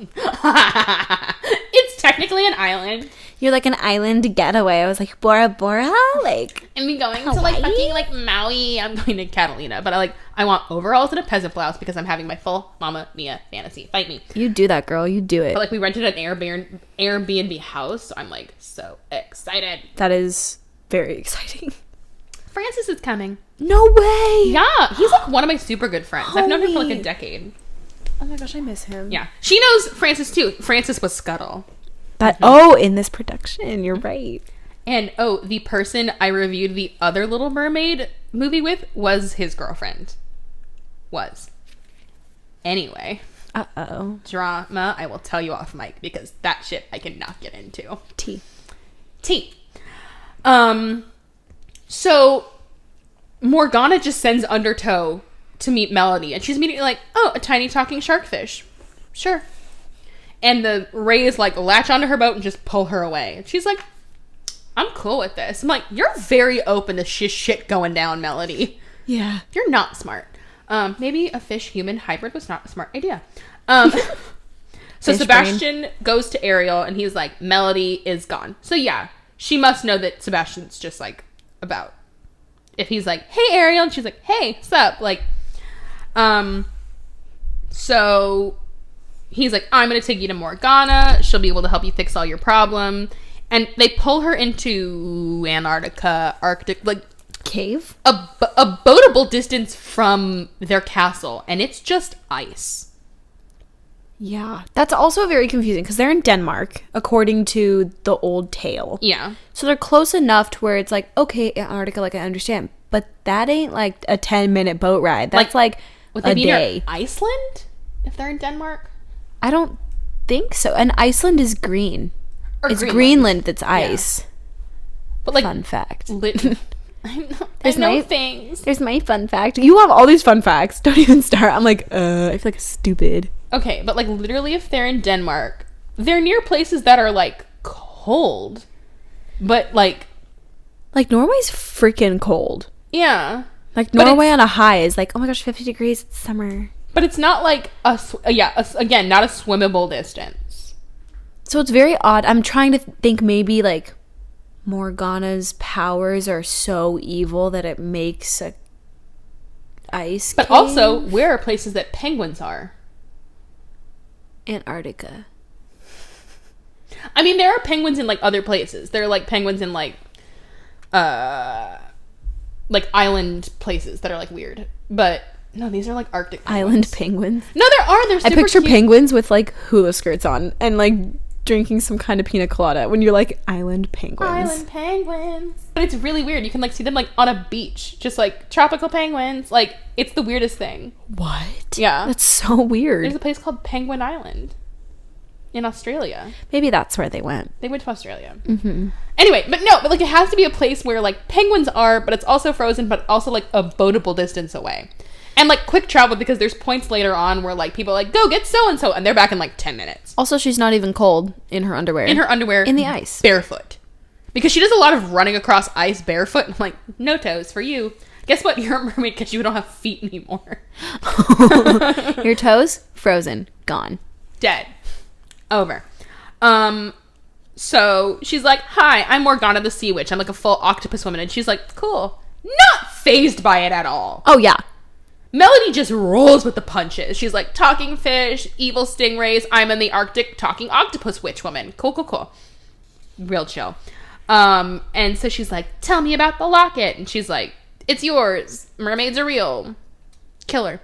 It's technically an island. You're like an island getaway. I was like, Bora Bora? Like, I'm going to, like, fucking, like, Maui. I'm going to Catalina. But, I want overalls and a peasant blouse because I'm having my full Mamma Mia fantasy. Fight me. You do that, girl. You do it. But, like, we rented an Airbnb house, so I'm, like, so excited. That is very exciting. Francis is coming. No way. Yeah. He's, like, one of my super good friends. I've known him for, like, a decade. Oh, my gosh. I miss him. Yeah. She knows Francis, too. Francis was Scuttle. In this production. You're right. And, the person I reviewed the other Little Mermaid movie with was his girlfriend. Anyway. Uh-oh. Drama, I will tell you off mic because that shit I cannot get into. T. So Morgana just sends Undertow to meet Melody, and she's immediately like, oh, a tiny talking sharkfish. Sure. And the rays, like, latch onto her boat and just pull her away. And she's like, I'm cool with this. I'm like, you're very open to shit going down, Melody. Yeah. You're not smart. Maybe a fish-human hybrid was not a smart idea. So Sebastian goes to Ariel, and he's like, Melody is gone. So, yeah, she must know that Sebastian's just, like, about if he's like, hey, Ariel, and she's like, hey, what's up? Like, so he's like, I'm going to take you to Morgana. She'll be able to help you fix all your problem. And they pull her into Arctic, like, cave? A boatable distance from their castle. And it's just ice. Yeah. That's also very confusing because they're in Denmark, according to the old tale. Yeah. So they're close enough to where it's like, okay, Antarctica, like, I understand. But that ain't like a 10-minute boat ride. That's like would a they be day. Near Iceland if they're in Denmark? I don't think so. And Iceland is green. Or it's Greenland that's ice. Yeah. But like, fun fact. I know things. There's my fun fact. You have all these fun facts. Don't even start. I'm like, I feel like stupid. Okay, but like literally if they're in Denmark, they're near places that are like cold. But like Norway's freaking cold. Yeah. Like Norway on a high is like, oh my gosh, 50 degrees, it's summer. But it's not like again, not a swimmable distance. So it's very odd. I'm trying to think maybe like Morgana's powers are so evil that it makes a ice But cave? also, where are places that penguins are? Antarctica. I mean, there are penguins in like other places. There are like penguins in like island places that are like weird. But no, these are like Arctic penguins. Island penguins. No, there are. They're super I picture cute. penguins with like hula skirts on and like drinking some kind of pina colada when you're like island penguins. Island penguins. But it's really weird. You can like see them like on a beach, just like tropical penguins. Like it's the weirdest thing. What? Yeah, that's so weird. There's a place called Penguin Island in Australia. Maybe that's where they went. They went to Australia. Mm-hmm. Anyway, but like it has to be a place where like penguins are, but it's also frozen, but also like a boatable distance away. And like quick travel, because there's points later on where like people are like, go get so-and-so, and they're back in like 10 minutes. Also, she's not even cold in her underwear. In the ice. Barefoot. Because she does a lot of running across ice barefoot. And I'm like, no toes for you. Guess what? You're a mermaid because you don't have feet anymore. Your toes? Frozen. Gone. Dead. Over. So she's like, hi, I'm Morgana the Sea Witch. I'm like a full octopus woman. And she's like, cool. Not phased by it at all. Oh, yeah. Melody just rolls with the punches. She's like, talking fish, evil stingrays, I'm in the Arctic, talking octopus witch woman. Cool. Real chill. And so she's like, tell me about the locket. And she's like, it's yours. Mermaids are real. Killer.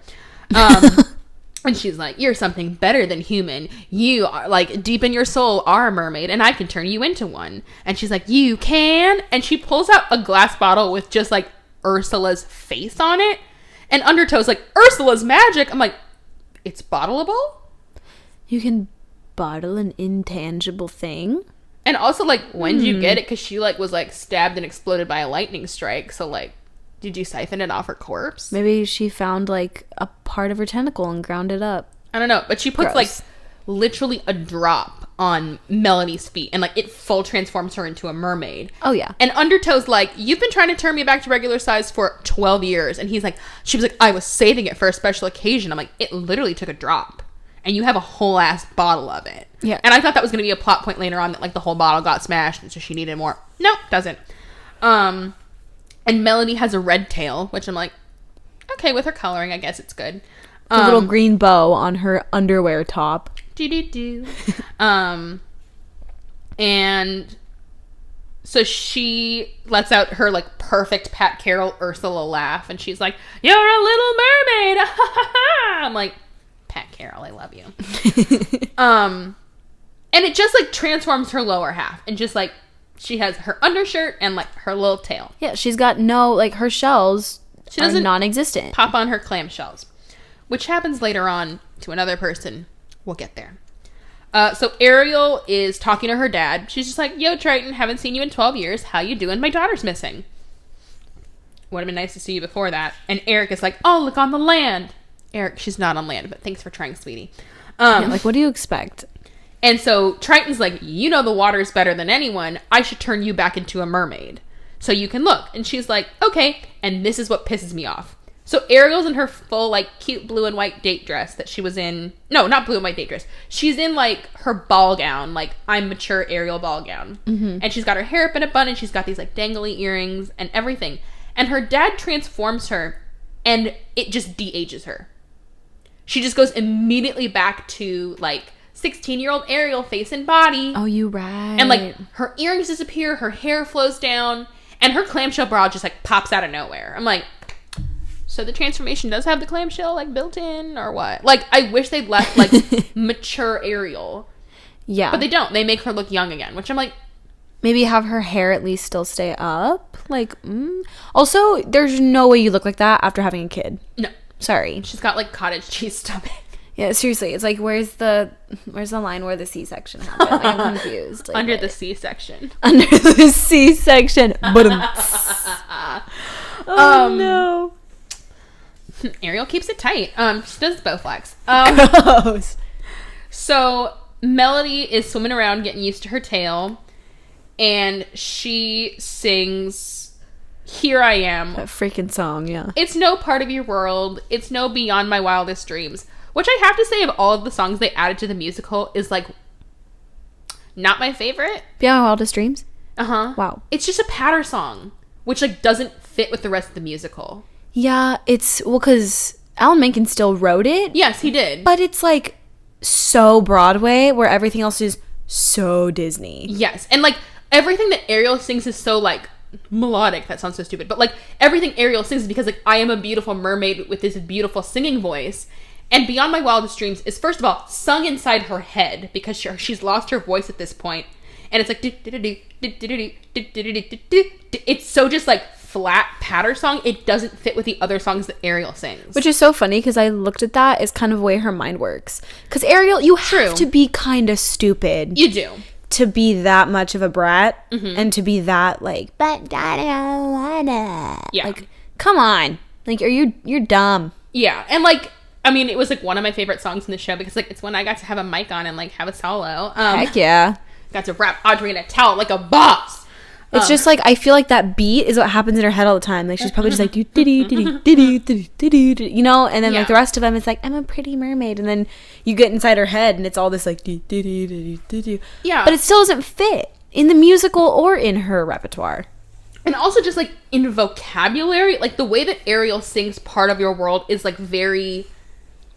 And she's like, you're something better than human. You are, like, deep in your soul are a mermaid, and I can turn you into one. And she's like, you can? And she pulls out a glass bottle with just, like, Ursula's face on it. And Undertow's like, Ursula's magic. I'm like, it's bottleable? You can bottle an intangible thing? And also, like, when did you get it? Because she, like, was, like, stabbed and exploded by a lightning strike. So, like, did you siphon it off her corpse? Maybe she found, like, a part of her tentacle and ground it up. I don't know. But she puts, like, literally a drop on Melody's feet. And, like, it full transforms her into a mermaid. Oh, yeah. And Undertow's like, you've been trying to turn me back to regular size for 12 years. And he's like, she was like, I was saving it for a special occasion. I'm like, it literally took a drop. And you have a whole ass bottle of it. Yeah. And I thought that was going to be a plot point later on that, like, the whole bottle got smashed. And so she needed more. Nope, doesn't. And Melody has a red tail, which I'm like, okay, with her coloring, I guess it's good. A little green bow on her underwear top. And so she lets out her like perfect Pat Carroll Ursula laugh, and she's like, you're a little mermaid. I'm like, Pat Carroll, I love you. And it just like transforms her lower half, and just like she has her undershirt and like her little tail. Yeah, she's got no, like, her shells are non-existent. Pop on her clam shells, which happens later on to another person. We'll get there. So Ariel is talking to her dad. She's just like, yo, Triton, haven't seen you in 12 years. How you doing? My daughter's missing. Would have been nice to see you before that. And Eric is like, oh, look on the land. Eric, she's not on land, but thanks for trying, sweetie. Yeah, like, what do you expect? And so Triton's like, you know the water's better than anyone. I should turn you back into a mermaid so you can look. And she's like, okay. And this is what pisses me off. So Ariel's in her full, like, cute blue and white date dress that she was in. No, not blue and white date dress. She's in, like, her ball gown, like, I'm mature Ariel ball gown. Mm-hmm. And she's got her hair up in a bun, and she's got these, like, dangly earrings and everything. And her dad transforms her, and it just de-ages her. She just goes immediately back to, like, 16-year-old Ariel face and body. Oh, you right. And, like, her earrings disappear, her hair flows down, and her clamshell bra just, like, pops out of nowhere. I'm like, so the transformation does have the clamshell, like, built in, or what? Like, I wish they'd left, like, mature Ariel. Yeah. But they don't. They make her look young again, which I'm like... Maybe have her hair at least still stay up. Like, Also, there's no way you look like that after having a kid. No. Sorry. She's got, like, cottage cheese stomach. Yeah, seriously. It's like, where's the line where the C-section happened? Like, I'm confused. Like, Under the C-section. Under the C-section. Oh, no. Ariel keeps it tight. She does Bowflex. Gross. So, Melody is swimming around getting used to her tail. And she sings Here I Am. That freaking song, yeah. It's no part of your world. It's no beyond my wildest dreams. Which I have to say, of all of the songs they added to the musical, is, like, not my favorite. Beyond My Wildest Dreams? Uh-huh. Wow. It's just a patter song, which, like, doesn't fit with the rest of the musical. Yeah, it's... Well, because Alan Menken still wrote it. Yes, he did. But it's, like, so Broadway, where everything else is so Disney. Yes. And, like, everything that Ariel sings is so, like, melodic. That sounds so stupid. But, like, everything Ariel sings is because, like, I am a beautiful mermaid with this beautiful singing voice. And Beyond My Wildest Dreams is, first of all, sung inside her head because she's lost her voice at this point. And it's like... It's so just, like, flat patter song. It doesn't fit with the other songs that Ariel sings. Which is so funny because I looked at that as kind of the way her mind works. Because Ariel, you have to be kind of stupid. You do. To be that much of a brat and to be that, like, but daddy, I wanna. Yeah. Like, come on. Like, you're dumb. Yeah. And, like... I mean, it was, like, one of my favorite songs in the show because, like, it's when I got to have a mic on and, like, have a solo. Heck yeah. Got to wrap Audrey in a towel like a boss. It's just, like, I feel like that beat is what happens in her head all the time. Like, she's probably just, like, you know? And then, like, the rest of them, it's like, I'm a pretty mermaid. And then you get inside her head and it's all this, like, yeah. But it still doesn't fit in the musical or in her repertoire. And also just, like, in vocabulary, like, the way that Ariel sings Part of Your World is, like, very...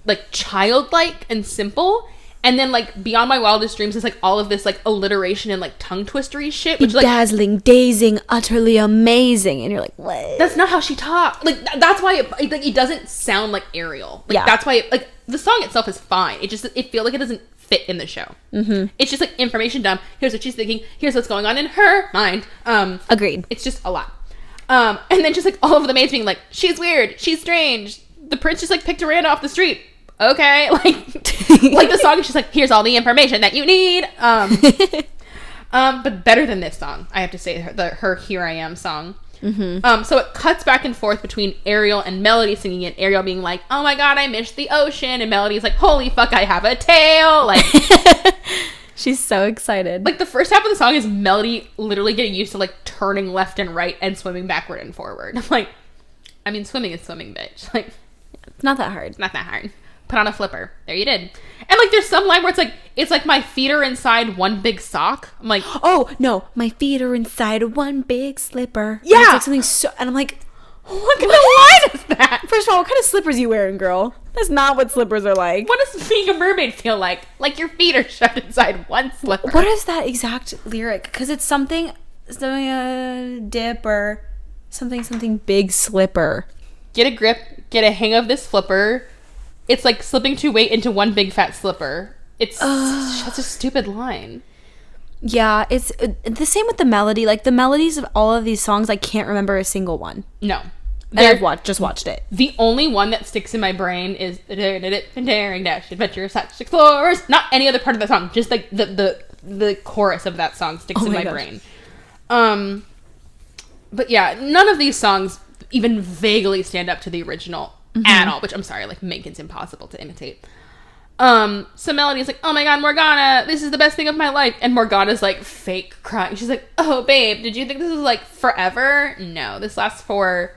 like childlike and simple, and then like Beyond My Wildest Dreams is like all of this like alliteration and like tongue twistery shit, which like dazzling, dazing, utterly amazing, and you're like, what? That's not how she talks. Like that's why it doesn't sound like Ariel. Like that's why like the song itself is fine. It feels like it doesn't fit in the show. It's just like information dump. Here's what she's thinking. Here's what's going on in her mind. Agreed. It's just a lot. And then just like all of the maids being like, she's weird, she's strange. The prince just like picked Miranda off the street. Okay, like the song is just like, here's all the information that you need. But better than this song, I have to say, her Here I Am song. So it cuts back and forth between Ariel and Melody singing it. Ariel being like, oh my god, I miss the ocean, and Melody's like, holy fuck, I have a tail. Like she's so excited. Like the first half of the song is Melody literally getting used to like turning left and right and swimming backward and forward. I'm like, I mean, swimming is swimming, bitch. Like, it's not that hard. It's not that hard. Put on a flipper. There you did. And like there's some line where it's like my feet are inside one big sock. I'm like, oh no, my feet are inside one big slipper. Yeah. And it's like something so, and I'm like, what kind of line is that? First of all, what kind of slippers are you wearing, girl? That's not what slippers are like. What does being a mermaid feel like? Like your feet are shoved inside one slipper. What is that exact lyric? Because it's something dip or something big slipper. Get a grip. Get a hang of this flipper. It's like slipping too weight into one big fat slipper. It's such a stupid line. Yeah, it's the same with the melody. Like the melodies of all of these songs, I can't remember a single one. No. And I've just watched it. The only one that sticks in my brain is Daring Dash Adventure Such Explorers. Not any other part of that song. Just like the chorus of that song sticks in my brain. But yeah, none of these songs even vaguely stand up to the original at all, which I'm sorry, like Menken's impossible to imitate. So Melody's like, oh my god, Morgana, this is the best thing of my life. And Morgana's like fake crying. She's like, oh babe, did you think this was like forever? No, this lasts for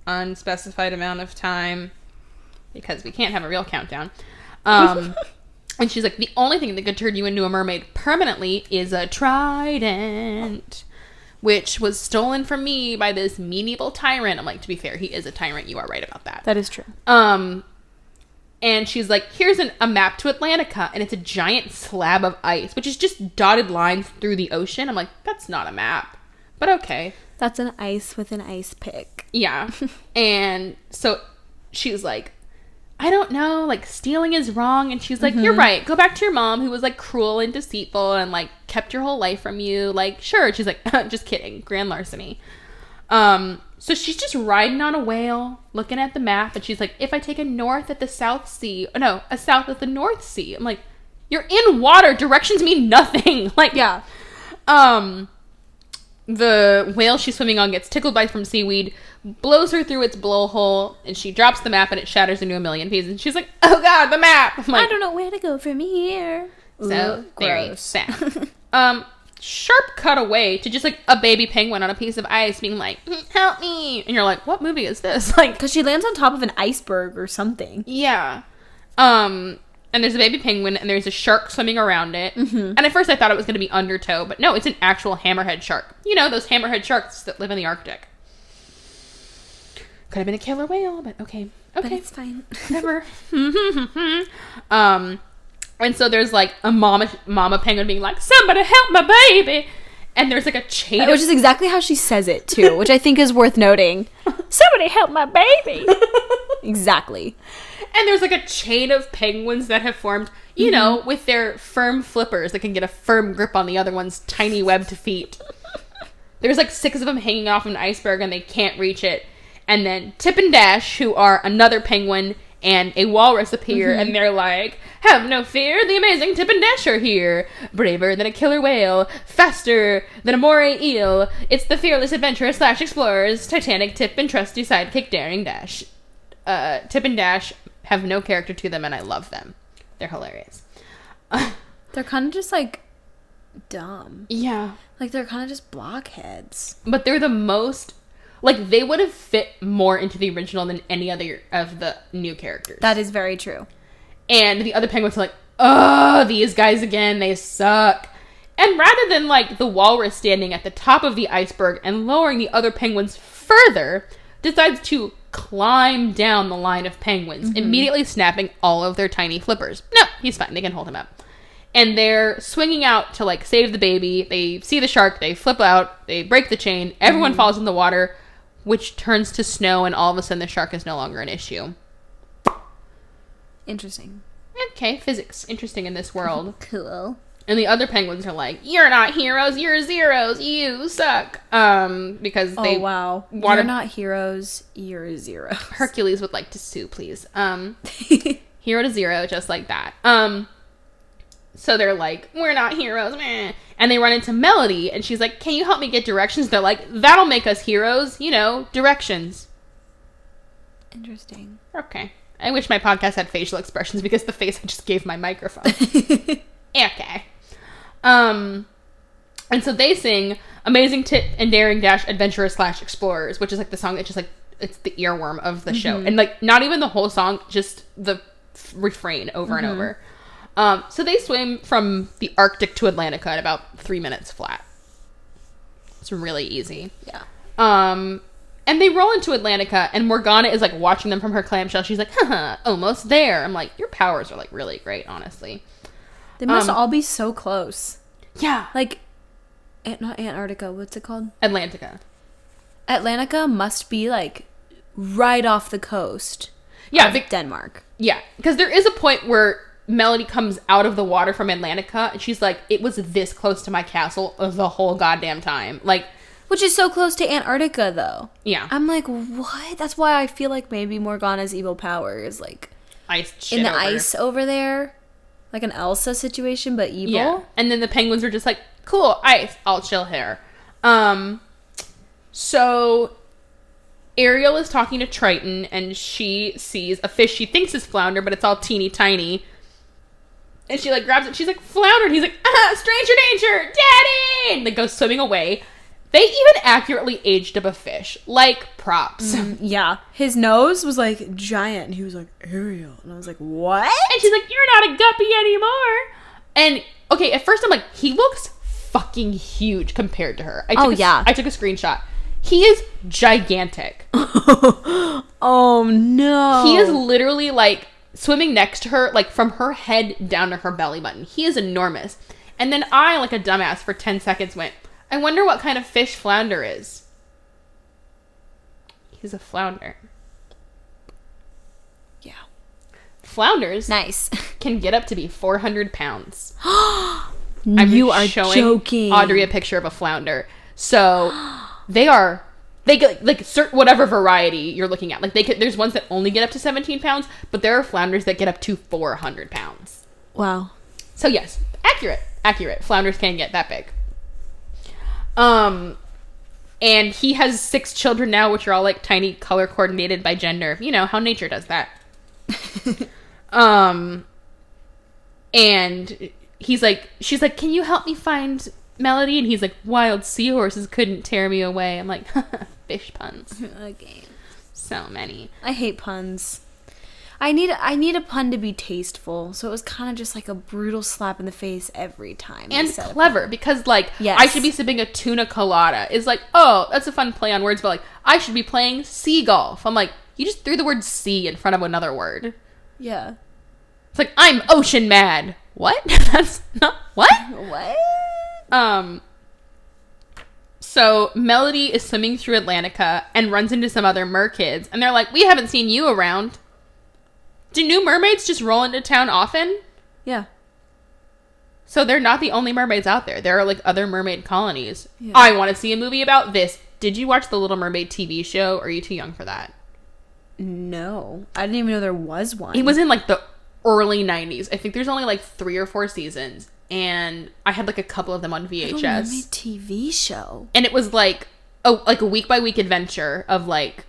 unspecified amount of time because we can't have a real countdown. And she's like, the only thing that could turn you into a mermaid permanently is a trident. which was stolen from me by this medieval tyrant. I'm like, to be fair, he is a tyrant. You are right about that. That is true. And she's like, here's a map to Atlantica, and it's a giant slab of ice, which is just dotted lines through the ocean. I'm like, that's not a map, but okay. That's an ice with an ice pick. Yeah. And so she's like, I don't know, like, stealing is wrong. And she's like, you're right. Go back to your mom, who was, like, cruel and deceitful and, like, kept your whole life from you. Like, sure. She's like, just kidding. Grand larceny. So she's just riding on a whale, looking at the map. And she's like, if I take a north at the South Sea, no, a south at the North Sea. I'm like, you're in water. Directions mean nothing. Like, yeah. The whale she's swimming on gets tickled by some seaweed, blows her through its blowhole, and she drops the map and it shatters into a million pieces. And she's like, oh god, the map! I'm like, I don't know where to go from here. So, very sad. Sharp cut away to just like a baby penguin on a piece of ice being like, help me! And you're like, what movie is this? Like, because she lands on top of an iceberg or something. Yeah. And there's a baby penguin, and there's a shark swimming around it. And at first I thought it was going to be undertow, but no, it's an actual hammerhead shark. You know, those hammerhead sharks that live in the Arctic. Could have been a killer whale, but okay. But it's fine. Whatever. And so there's, like, a mama penguin being like, somebody help my baby! And there's, like, a chain Which is exactly how she says it, too, which I think is worth noting. Somebody help my baby! Exactly. And there's, like, a chain of penguins that have formed, you know, with their firm flippers that can get a firm grip on the other one's tiny webbed feet. There's, like, 6 of them hanging off an iceberg, and they can't reach it. And then Tip and Dash, who are another penguin, and a walrus appear, and they're like, have no fear, the amazing Tip and Dash are here. Braver than a killer whale, faster than a moray eel. It's the fearless adventurers / explorers, Titanic Tip and trusty sidekick Daring Dash. Tip and Dash have no character to them, and I love them. They're hilarious. They're kind of just, like, dumb. Yeah. Like, they're kind of just blockheads. But they're the most... Like, they would have fit more into the original than any other of the new characters. That is very true. And the other penguins are like, oh, these guys again, they suck. And rather than, like, the walrus standing at the top of the iceberg and lowering the other penguins further, decides to climb down the line of penguins, immediately snapping all of their tiny flippers. No, he's fine. They can hold him up. And they're swinging out to, like, save the baby. They see the shark. They flip out. They break the chain. Everyone falls in the water, which turns to snow, and all of a sudden the shark is no longer an issue. Interesting. Okay, physics. Interesting in this world. Cool. And the other penguins are like, you're not heroes, you're zeros, you suck. Because they... Oh, wow. You're not heroes, you're zeros. Hercules would like to sue, please. Hero to zero, just like that. So they're like, we're not heroes, meh. And they run into Melody, and she's like, can you help me get directions? They're like, that'll make us heroes, you know, directions. Interesting. Okay. I wish my podcast had facial expressions because the face I just gave my microphone. Okay. And so they sing Amazing Tip and Daring Dash Adventurers / Explorers, which is like the song that just like, it's the earworm of the show. And like, not even the whole song, just the refrain over and over. So they swim from the Arctic to Atlantica in about 3 minutes flat. It's really easy. Yeah. And they roll into Atlantica, and Morgana is like watching them from her clamshell. She's like, haha, almost there. I'm like, your powers are like really great, honestly. They must all be so close. Yeah. Like, not Antarctica, what's it called? Atlantica. Atlantica must be like right off the coast of Denmark. Yeah, because there is a point where Melody comes out of the water from Atlantica, and she's like, it was this close to my castle the whole goddamn time. Like, which is so close to Antarctica, though. Yeah. I'm like, what? That's why I feel like maybe Morgana's evil power is like ice shit in the over. ice over there. Like an Elsa situation, but evil. Yeah. And then the penguins are just like, cool, ice, I'll chill here. So Ariel is talking to Triton, and she sees a fish she thinks is flounder, but it's all teeny tiny. And she like grabs it. She's like, flounder. And he's like, stranger danger, daddy. And like goes swimming away. They even accurately aged up a fish. Like, props. Yeah. His nose was like giant. And he was like, Ariel. And I was like, what? And she's like, you're not a guppy anymore. And okay, at first I'm like, he looks fucking huge compared to her. I took a screenshot. He is gigantic. Oh no. He is literally like swimming next to her, like from her head down to her belly button. He is enormous. And then I, like a dumbass, for 10 seconds went, I wonder what kind of fish flounder is. He's a flounder. Yeah. Flounders nice can get up to be 400 pounds. You are joking. Audrey a picture of a flounder. So they get like certain whatever variety you're looking at. Like there's ones that only get up to 17 pounds, but there are flounders that get up to 400 pounds. Wow. So yes, accurate. Flounders can get that big. And he has 6 children now, which are all like tiny, color coordinated by gender. You know how nature does that. And she's like, can you help me find Melody? And he's like, wild seahorses couldn't tear me away. I'm like, fish puns. Okay. So many. I hate puns. I need a pun to be tasteful, so it was kind of just like a brutal slap in the face every time. And clever, because like, yes. I should be sipping a tuna colada is like, oh, that's a fun play on words, but like, I should be playing sea golf. I'm like, you just threw the word sea in front of another word. Yeah. It's like, I'm ocean mad. What? That's not, what? What? So Melody is swimming through Atlantica and runs into some other merkids, and they're like, we haven't seen you around. Do new mermaids just roll into town often? Yeah. So they're not the only mermaids out there. There are like other mermaid colonies. Yeah. I want to see a movie about this. Did you watch the Little Mermaid TV show, or are you too young for that? No. I didn't even know there was one. It was in like the early 90s. I think there's only like 3 or 4 seasons. And I had like a couple of them on VHS. Little Mermaid TV show. And it was like a week by week adventure of like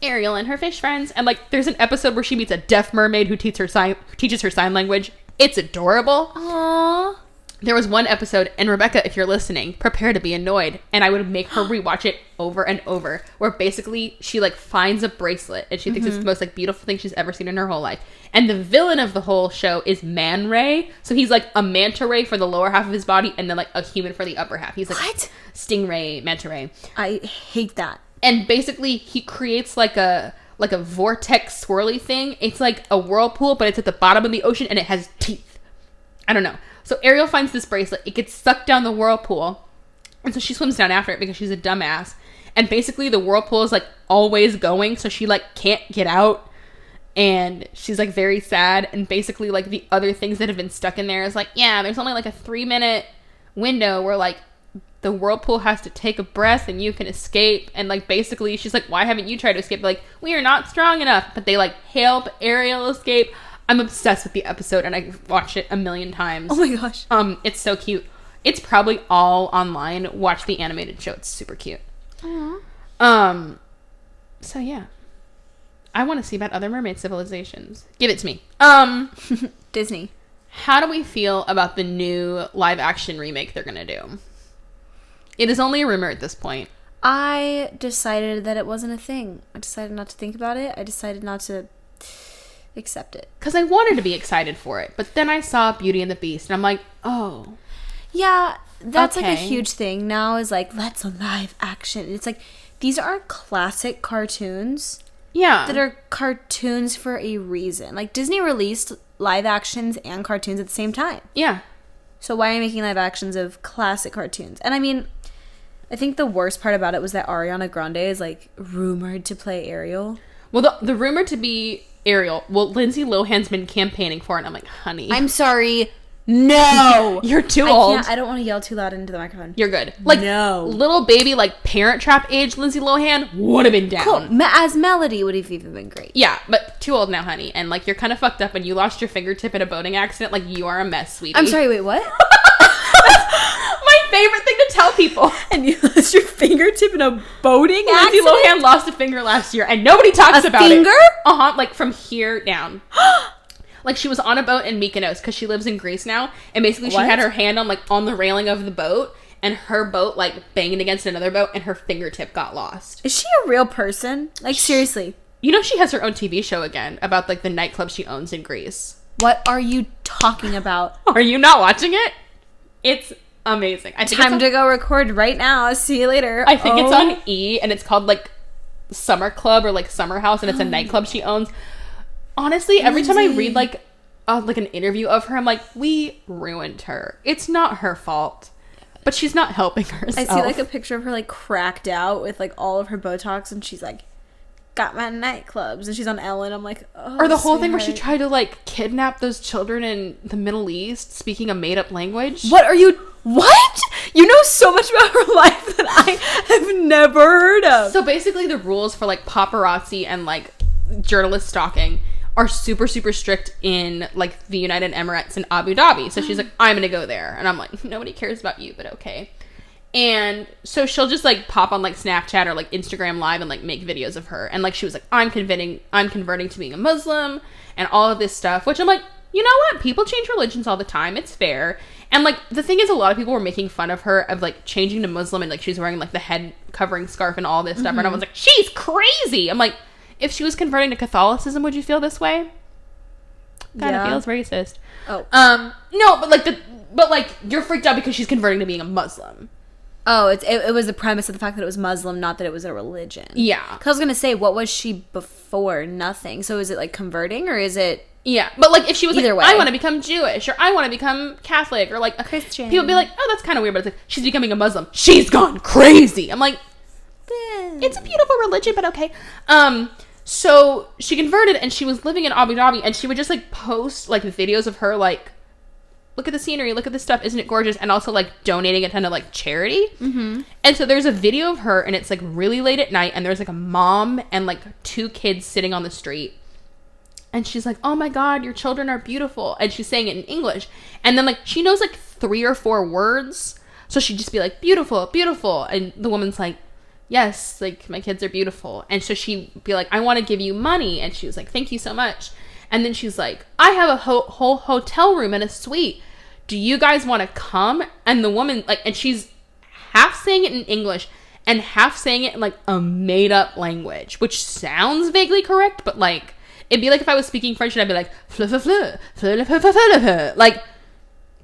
Ariel and her fish friends. And like there's an episode where she meets a deaf mermaid who teaches her sign language. It's adorable. Aww. There was one episode, and Rebecca, if you're listening, prepare to be annoyed, and I would make her rewatch it over and over, where basically she like finds a bracelet and she thinks it's the most like beautiful thing she's ever seen in her whole life. And the villain of the whole show is Man Ray. So he's like a manta ray for the lower half of his body and then like a human for the upper half. He's like what? Stingray, manta ray. I hate that. And basically he creates like a vortex swirly thing. It's like a whirlpool, but it's at the bottom of the ocean and it has teeth. I don't know. So Ariel finds this bracelet. It gets sucked down the whirlpool. And so she swims down after it because she's a dumbass. And basically the whirlpool is like always going. So she like can't get out. And she's like very sad. And basically like the other things that have been stuck in there is like, yeah, there's only like a 3-minute window where like the whirlpool has to take a breath and you can escape. And like basically she's like, why haven't you tried to escape? They're like, we are not strong enough. But they like help Ariel escape. I'm obsessed with the episode and I watched it a million times. Oh my gosh. It's so cute. It's probably all online. Watch the animated show. It's super cute. Aww. So yeah. I want to see about other mermaid civilizations. Give it to me. Disney. How do we feel about the new live action remake they're going to do? It is only a rumor at this point. I decided that it wasn't a thing. I decided not to think about it. I decided not to accept it. Because I wanted to be excited for it. But then I saw Beauty and the Beast and I'm like, oh. Yeah, that's okay. like a huge thing now is like, let's live action. It's like, these are classic cartoons. Yeah. That are cartoons for a reason. Like Disney released live actions and cartoons at the same time. Yeah. So why are you making live actions of classic cartoons? And I mean, I think the worst part about it was that Ariana Grande is like rumored to play Ariel. Well, the rumor to be Ariel, well, Lindsay Lohan's been campaigning for it, and I'm like, honey. I'm sorry. No. You're too old. I don't want to yell too loud into the microphone. You're good. Like, no. Little baby, like, Parent Trap age Lindsay Lohan would have been down. Cool. As Melody would have even been great. Yeah, but too old now, honey. And, like, you're kind of fucked up and you lost your fingertip in a boating accident. Like, you are a mess, sweetie. I'm sorry, wait, what? My favorite thing to tell people. And you lost your fingertip in a boating accident? Lindsay Lohan lost a finger last year and nobody talks about it. A finger? Like, from here down. Like, she was on a boat in Mykonos because she lives in Greece now. And basically, she had her hand on the railing of the boat. And her boat, like, banged against another boat. And her fingertip got lost. Is she a real person? Like, seriously. You know she has her own TV show again about, like, the nightclub she owns in Greece. What are you talking about? Are you not watching it? It's amazing. I think Time to go record right now. See you later. I think it's on E, and it's called like Summer Club or like Summer House, and it's a nightclub she owns. Honestly, every time I read like an interview of her, I'm like, we ruined her. It's not her fault, but she's not helping herself. I see like a picture of her like cracked out with like all of her Botox, and she's like, got my nightclubs, and she's on Ellen. I'm like, oh, or the whole thing where she tried to like kidnap those children in the Middle East speaking a made-up language. What? You know so much about her life that I have never heard of. So basically the rules for like paparazzi and like journalist stalking are super, super strict in like the United Emirates and Abu Dhabi. So she's like, I'm gonna go there. And I'm like, nobody cares about you, but okay. And so she'll just like pop on like Snapchat or like Instagram Live and like make videos of her. And like she was like, I'm converting to being a Muslim and all of this stuff, which I'm like, you know what? People change religions all the time. It's fair. And like the thing is, a lot of people were making fun of her of like changing to Muslim, and like she's wearing like the head covering scarf and all this stuff. And I was like, she's crazy. I'm like, if she was converting to Catholicism, would you feel this way? Kind of feels racist. Oh. No, but like you're freaked out because she's converting to being a Muslim. Oh, it was the premise of the fact that it was Muslim, not that it was a religion. Yeah. Because I was going to say, what was she before? Nothing. So is it like converting, or is it... Yeah, but like if she was either like, way. I want to become Jewish, or I want to become Catholic, or like a Christian, people would be like, oh, that's kind of weird, but it's like, she's becoming a Muslim. She's gone crazy. I'm like, it's a beautiful religion, but okay. So she converted, and she was living in Abu Dhabi, and she would just like post like videos of her like, look at the scenery, look at this stuff, isn't it gorgeous? And also like donating a ton of like charity. Mm-hmm. And so there's a video of her, and it's like really late at night, and there's like a mom and like 2 kids sitting on the street. And she's like, oh my God, your children are beautiful. And she's saying it in English. And then like, she knows like 3 or 4 words. So she'd just be like, beautiful, beautiful. And the woman's like, yes, like my kids are beautiful. And so she'd be like, I want to give you money. And she was like, thank you so much. And then she's like, I have a whole hotel room and a suite. Do you guys want to come? And the woman like, and she's half saying it in English and half saying it in like a made up language, which sounds vaguely correct, but like, it'd be like if I was speaking French and I'd be like, like,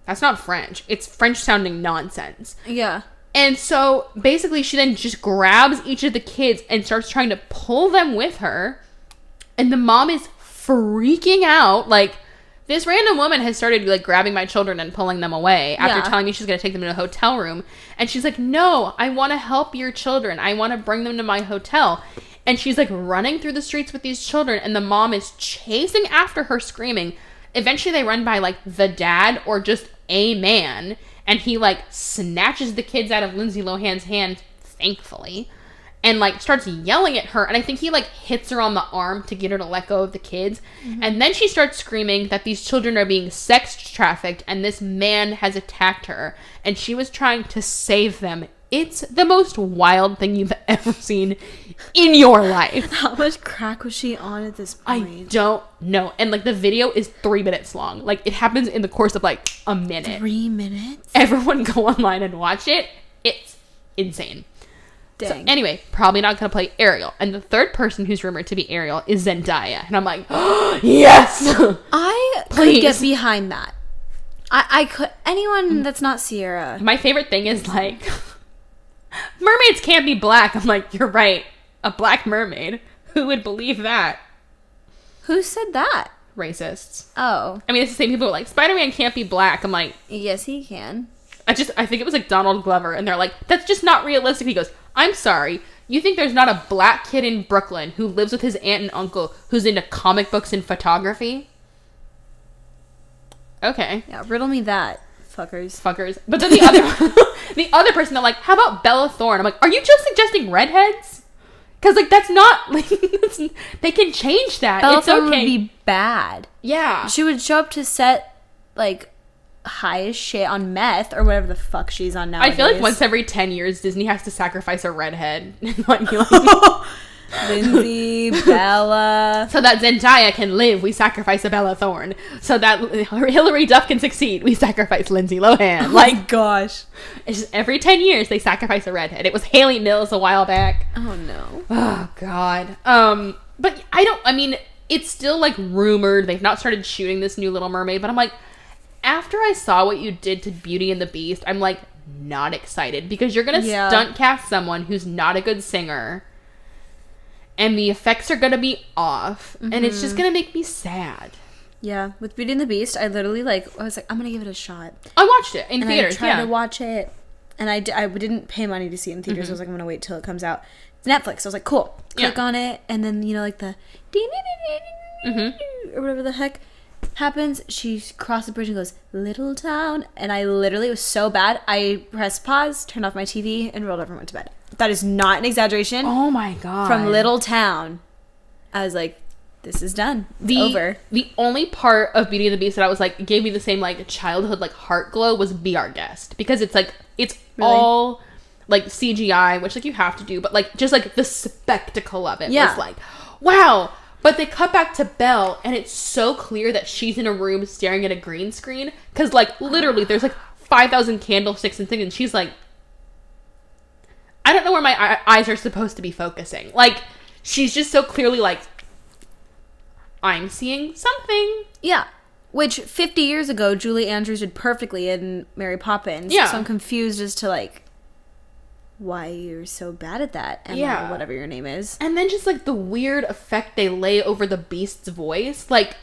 that's not French. It's French sounding nonsense. Yeah. And so basically she then just grabs each of the kids and starts trying to pull them with her. And the mom is freaking out. Like, this random woman has started like grabbing my children and pulling them away after telling me she's going to take them to a hotel room. And she's like, no, I want to help your children. I want to bring them to my hotel. And she's like running through the streets with these children, and the mom is chasing after her screaming. Eventually they run by like the dad or just a man, and he like snatches the kids out of Lindsay Lohan's hand, thankfully, and like starts yelling at her. And I think he like hits her on the arm to get her to let go of the kids. Mm-hmm. And then she starts screaming that these children are being sex trafficked and this man has attacked her, and she was trying to save them. It's the most wild thing you've ever seen in your life. How much crack was she on at this point? I don't know. And like the video is 3 minutes long. Like it happens in the course of like a minute. 3 minutes? Everyone go online and watch it. It's insane. Dang. So anyway, probably not going to play Ariel. And the third person who's rumored to be Ariel is Zendaya. And I'm like, oh, yes! I could get behind that. I could. Anyone that's not Sierra. My favorite thing is like... mermaids can't be black. I'm like, you're right. A black mermaid. Who would believe that? Who said that? Racists. Oh. I mean, it's the same people who are like, Spider-Man can't be black. I'm like... yes, he can. I think it was like Donald Glover, and they're like, that's just not realistic. He goes, I'm sorry. You think there's not a black kid in Brooklyn who lives with his aunt and uncle who's into comic books and photography? Okay. Yeah, riddle me that. Fuckers. But then the other person, they're like, how about Bella Thorne? I'm like, are you just suggesting redheads? Because like that's not like they can change that. Bella It's Thorne okay. would be bad. Yeah, she would show up to set like high as shit on meth or whatever the fuck she's on nowadays. I feel like once every 10 years Disney has to sacrifice a redhead. Like, Lindsay, Bella. So that Zendaya can live, we sacrifice a Bella Thorne. So that Hilary Duff can succeed, we sacrifice Lindsay Lohan. Oh like, my gosh. It's just every 10 years they sacrifice a redhead. It was Haley Mills a while back. Oh no. Oh god. But it's still like rumored. They've not started shooting this new Little Mermaid, but I'm like, after I saw what you did to Beauty and the Beast, I'm like, not excited because you're gonna stunt cast someone who's not a good singer, and the effects are gonna be off, and it's just gonna make me sad. Yeah, with Beauty and the Beast, I literally I was like, I'm gonna give it a shot. I watched it in theaters. I tried to watch it, and I didn't pay money to see it in theaters. I was like, I'm gonna wait till it comes out. It's Netflix. I was like, cool. Click on it, and then like the or whatever the heck happens. She crossed the bridge and goes, "Little town," and I literally, it was so bad. I pressed pause, turned off my TV, and rolled over and went to bed. That is not an exaggeration. Oh my god! From Little Town, I was like, this is done. It's over. The only part of Beauty and the Beast that I was like, gave me the same like childhood like heart glow was Be Our Guest, because it's like it's all like CGI, which like you have to do, but like just like the spectacle of it was like, wow. But they cut back to Belle, and it's so clear that she's in a room staring at a green screen, because like literally there's like 5,000 candlesticks and things, and she's like, I don't know where my eyes are supposed to be focusing. Like, she's just so clearly like, I'm seeing something. Yeah. Which 50 years ago, Julie Andrews did perfectly in Mary Poppins. Yeah. So I'm confused as to like why you're so bad at that, Emma, or whatever your name is. And then just like the weird effect they lay over the Beast's voice. Like,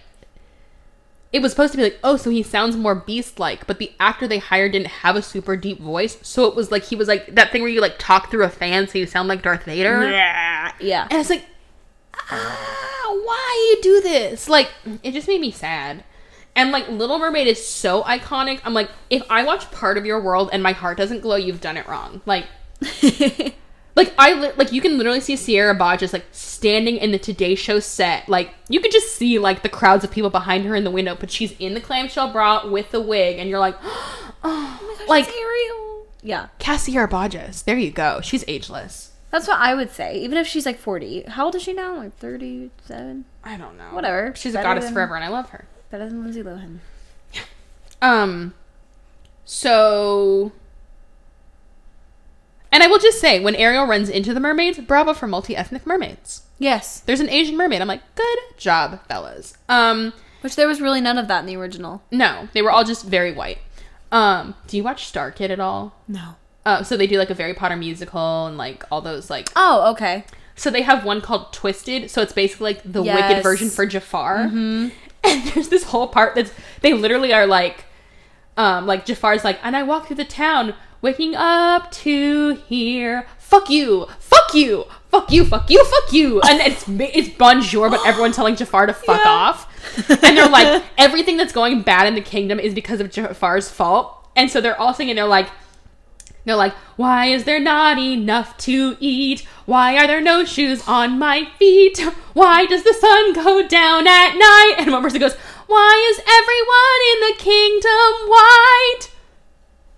it was supposed to be like, oh, so he sounds more Beast-like, but the actor they hired didn't have a super deep voice, so it was like he was like that thing where you like talk through a fan so you sound like Darth Vader. Yeah. And it's like, why you do this? Like, it just made me sad. And like Little Mermaid is so iconic. I'm like, if I watch part of your world and my heart doesn't glow, you've done it wrong. Like, like you can literally see Sierra Bodge like standing in the Today Show set. Like, you could just see like the crowds of people behind her in the window, but she's in the clamshell bra with the wig, and you're like, oh my gosh, like, it's Ariel. Yeah. Cast Sierra Bodges. There you go. She's ageless. That's what I would say. Even if she's like 40. How old is she now? Like 37? I don't know. Whatever. She's a goddess forever, and I love her. Better than Lindsay Lohan. So... And I will just say, when Ariel runs into the mermaids, bravo for multi-ethnic mermaids. Yes. There's an Asian mermaid. I'm like, good job, fellas. Which there was really none of that in the original. No. They were all just very white. Do you watch Star Kid at all? No. So they do like a Harry Potter musical and like all those like... Oh, okay. So they have one called Twisted. So it's basically like the Wicked version for Jafar. Mm-hmm. And there's this whole part that's... They literally are like Jafar's like, and I walk through the town... waking up to hear, fuck you, fuck you, fuck you, fuck you, fuck you. And it's bonjour, but everyone's telling Jafar to fuck off. And they're like, everything that's going bad in the kingdom is because of Jafar's fault. And so they're all singing, they're like, why is there not enough to eat? Why are there no shoes on my feet? Why does the sun go down at night? And one person goes, why is everyone in the kingdom white?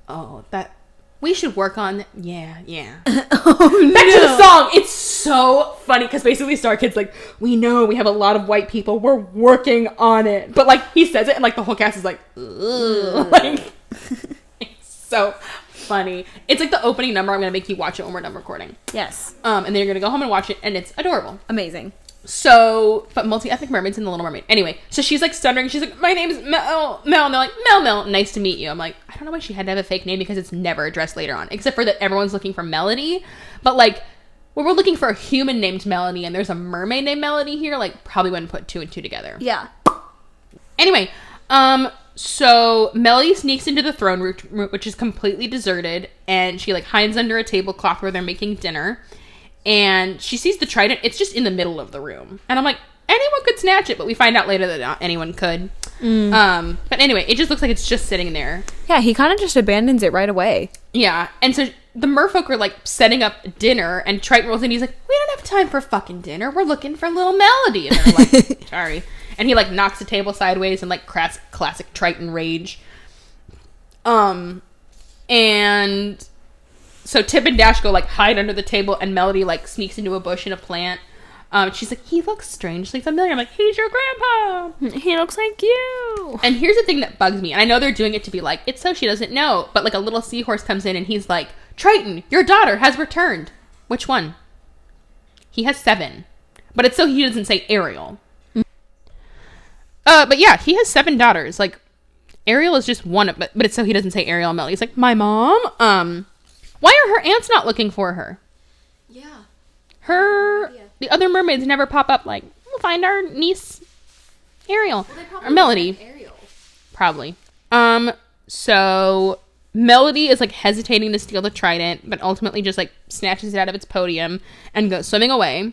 Oh, that... We should work on... Yeah. Back to the song. It's so funny because basically Star Kid's like, we know we have a lot of white people. We're working on it. But like he says it and like the whole cast is like, ugh. Like, it's so funny. It's like the opening number. I'm going to make you watch it when we're done recording. Yes. And then you're going to go home and watch it, and it's adorable. Amazing. So, but multi-ethnic mermaids in The Little Mermaid. Anyway, so she's like stuttering. She's like, my name's Mel. And they're like, Mel, nice to meet you. I'm like, I don't know why she had to have a fake name because it's never addressed later on. Except for that everyone's looking for Melody. But like, well, we're looking for a human named Melody and there's a mermaid named Melody here. Like, probably wouldn't put two and two together. Yeah. Anyway, so Melody sneaks into the throne room, which is completely deserted. And she like hides under a tablecloth where they're making dinner. And she sees the trident. It's just in the middle of the room. And I'm like, anyone could snatch it. But we find out later that not anyone could. But anyway, it just looks like it's just sitting there. Yeah, he kind of just abandons it right away. Yeah. And so the merfolk are like setting up dinner. And Triton rolls in. He's like, we don't have time for fucking dinner. We're looking for little Melody. And they're like, sorry. And he like knocks the table sideways and like classic Triton rage. And... So Tip and Dash go like hide under the table and Melody like sneaks into a bush in a plant. She's like, he looks strangely familiar. I'm like, he's your grandpa. He looks like you. And here's the thing that bugs me. And I know they're doing it to be like, it's so she doesn't know. But like a little seahorse comes in and he's like, Triton, your daughter has returned. Which one? He has 7. But it's so he doesn't say Ariel. But yeah, he has 7 daughters. Like, Ariel is just one of, but it's so he doesn't say Ariel and Melody. He's like, my mom? Why are her aunts not looking for her? Yeah. The other mermaids never pop up like, we'll find our niece Ariel. Or Melody. Ariel. Probably. So Melody is like hesitating to steal the trident, but ultimately just like snatches it out of its podium and goes swimming away.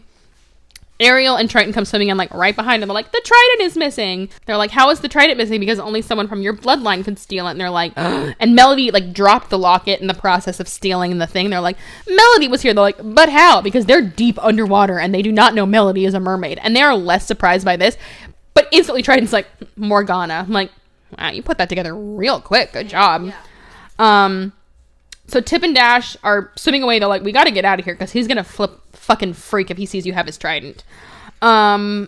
Ariel and Triton come swimming in like right behind her. They're like, the trident is missing. They're like, how is the trident missing? Because only someone from your bloodline could steal it. And they're like, and Melody like dropped the locket in the process of stealing the thing. They're like, Melody was here. They're like, but how? Because they're deep underwater and they do not know Melody is a mermaid. And they are less surprised by this. But instantly Triton's like, Morgana. I'm like, wow, you put that together real quick. Good job. Yeah. So Tip and Dash are swimming away. They're like, we got to get out of here because he's going to fucking freak if he sees you have his trident. At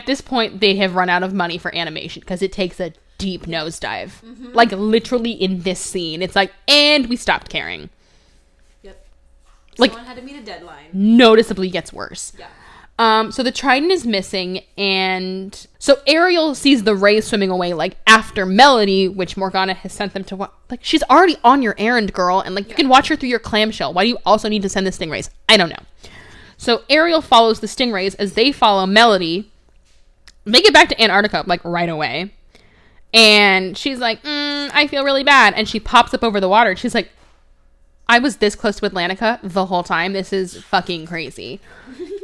this point, they have run out of money for animation because it takes a deep nosedive. Mm-hmm. Like, literally in this scene. It's like, and we stopped caring. Yep. Like, someone had to meet a deadline. Noticeably gets worse. Yeah. So the trident is missing, and so Ariel sees the rays swimming away, like, after Melody, which Morgana has sent them to, like, she's already on your errand, girl, and, like, you can watch her through your clamshell. Why do you also need to send the stingrays? I don't know. So Ariel follows the stingrays as they follow Melody. They get back to Antarctica, like, right away, and she's like, I feel really bad, and she pops up over the water, and she's like, I was this close to Atlantica the whole time. This is fucking crazy.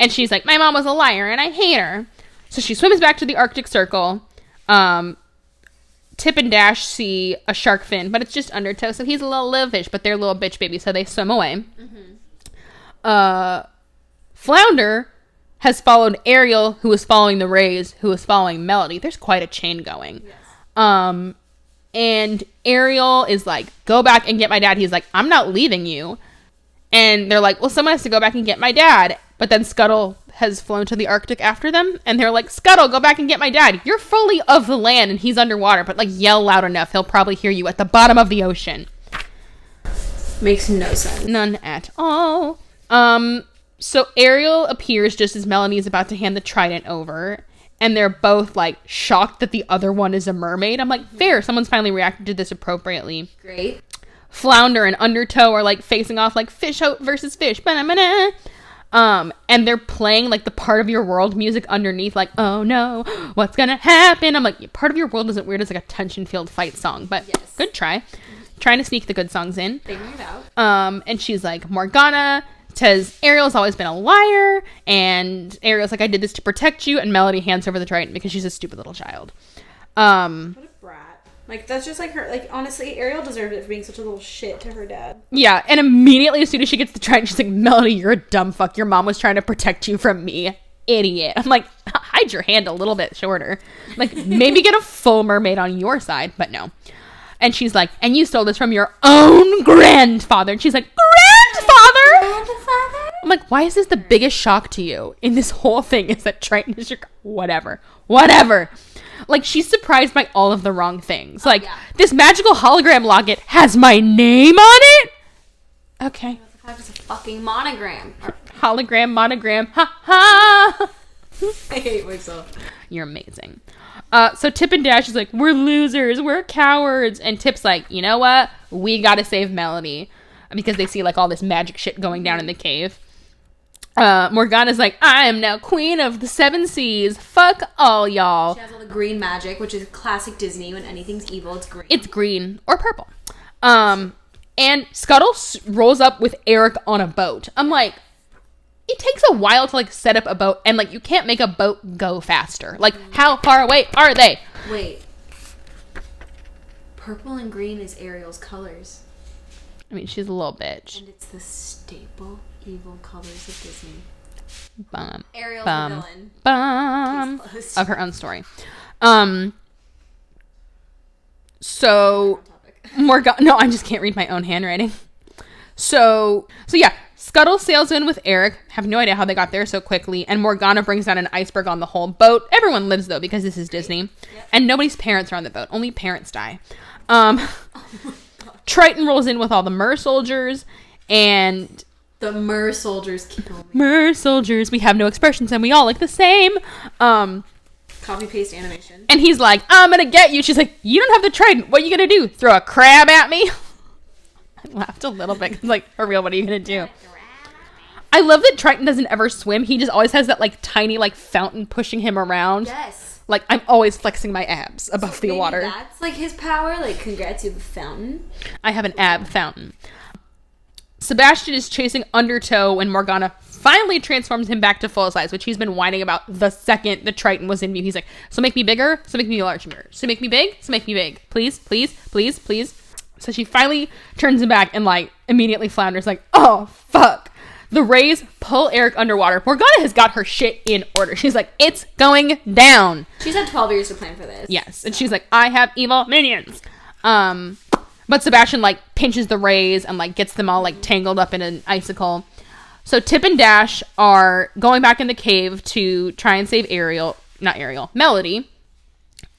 And she's like, my mom was a liar and I hate her. So she swims back to the Arctic Circle. Tip and Dash see a shark fin, but it's just undertow. So he's a little live fish, but they're little bitch babies. So they swim away. Mm-hmm. Flounder has followed Ariel, who is following the rays, who is following Melody. There's quite a chain going. Yes. And Ariel is like, go back and get my dad. He's like, I'm not leaving you. And they're like, well, someone has to go back and get my dad. But then Scuttle has flown to the Arctic after them. And they're like, Scuttle, go back and get my dad. You're fully of the land and he's underwater. But like, yell loud enough. He'll probably hear you at the bottom of the ocean. Makes no sense. None at all. So Ariel appears just as Melanie is about to hand the trident over. And they're both, like, shocked that the other one is a mermaid. I'm like, fair. Someone's finally reacted to this appropriately. Great. Flounder and Undertow are, like, facing off, like, fish versus fish. Ba-na-ba-na. And they're playing, like, the part of your world music underneath, like, oh, no, what's gonna happen? I'm like, part of your world isn't weird as, like, a tension-filled fight song. But yes. Good try. Trying to sneak the good songs in. Figuring it out. And she's like, Morgana says Ariel's always been a liar, and Ariel's like, I did this to protect you, and Melody hands over the trident because she's a stupid little child. What a brat. Like, that's just like her, like, honestly, Ariel deserved it for being such a little shit to her dad. Yeah, and immediately as soon as she gets the trident, she's like, Melody, you're a dumb fuck. Your mom was trying to protect you from me. Idiot. I'm like, hide your hand a little bit shorter. Like, maybe get a full mermaid on your side, but no. And she's like, and you stole this from your own grandfather. And she's like, grandfather? I'm like, why is this the biggest shock to you in this whole thing is that Triton is your... Whatever. Like, she's surprised by all of the wrong things. Like, this magical hologram locket has my name on it? Okay. It's a fucking monogram. Hologram, monogram. Ha ha! I hate myself. You're amazing. So Tip and Dash is like, we're losers, we're cowards. And Tip's like, you know what? We gotta save Melody. Because they see, like, all this magic shit going down in the cave. Morgana's like, I am now queen of the 7 seas. Fuck all y'all. She has all the green magic, which is classic Disney. When anything's evil, it's green. It's green or purple. And Scuttle rolls up with Eric on a boat. I'm like, it takes a while to, like, set up a boat. And, like, you can't make a boat go faster. Like, how far away are they? Wait. Purple and green is Ariel's colors. I mean, she's a little bitch. And it's the staple evil colors of Disney. Ariel's the villain. Of her own story. So Morgana... No, I just can't read my own handwriting. So yeah, Scuttle sails in with Eric. Have no idea how they got there so quickly. And Morgana brings down an iceberg on the whole boat. Everyone lives, though, because this is Disney. Yep. And nobody's parents are on the boat. Only parents die. Triton rolls in with all the mer soldiers. And... the mer soldiers kill me. Mer soldiers. We have no expressions and we all look the same. Copy paste animation. And he's like, I'm gonna get you. She's like, you don't have the trident. What are you gonna do? Throw a crab at me? I laughed a little bit. Like, for real, what are you gonna do? I love that Triton doesn't ever swim. He just always has that like tiny like fountain pushing him around. Yes. Like, I'm always flexing my abs above the water. That's like his power. Like, congrats, you have a fountain. I have an ab fountain. Sebastian is chasing Undertow when Morgana finally transforms him back to full size, which he's been whining about the second the Triton was in view. He's like, so make me bigger, so make me larger. So make me big, so make me big. Please, please, please, please. So she finally turns him back and like immediately flounders like, oh, fuck. The rays pull Eric underwater. Morgana has got her shit in order. She's like, it's going down. She's had 12 years to plan for this. Yes. So. And she's like, I have evil minions. But Sebastian like pinches the rays and like gets them all like tangled up in an icicle. So Tip and Dash are going back in the cave to try and save Melody.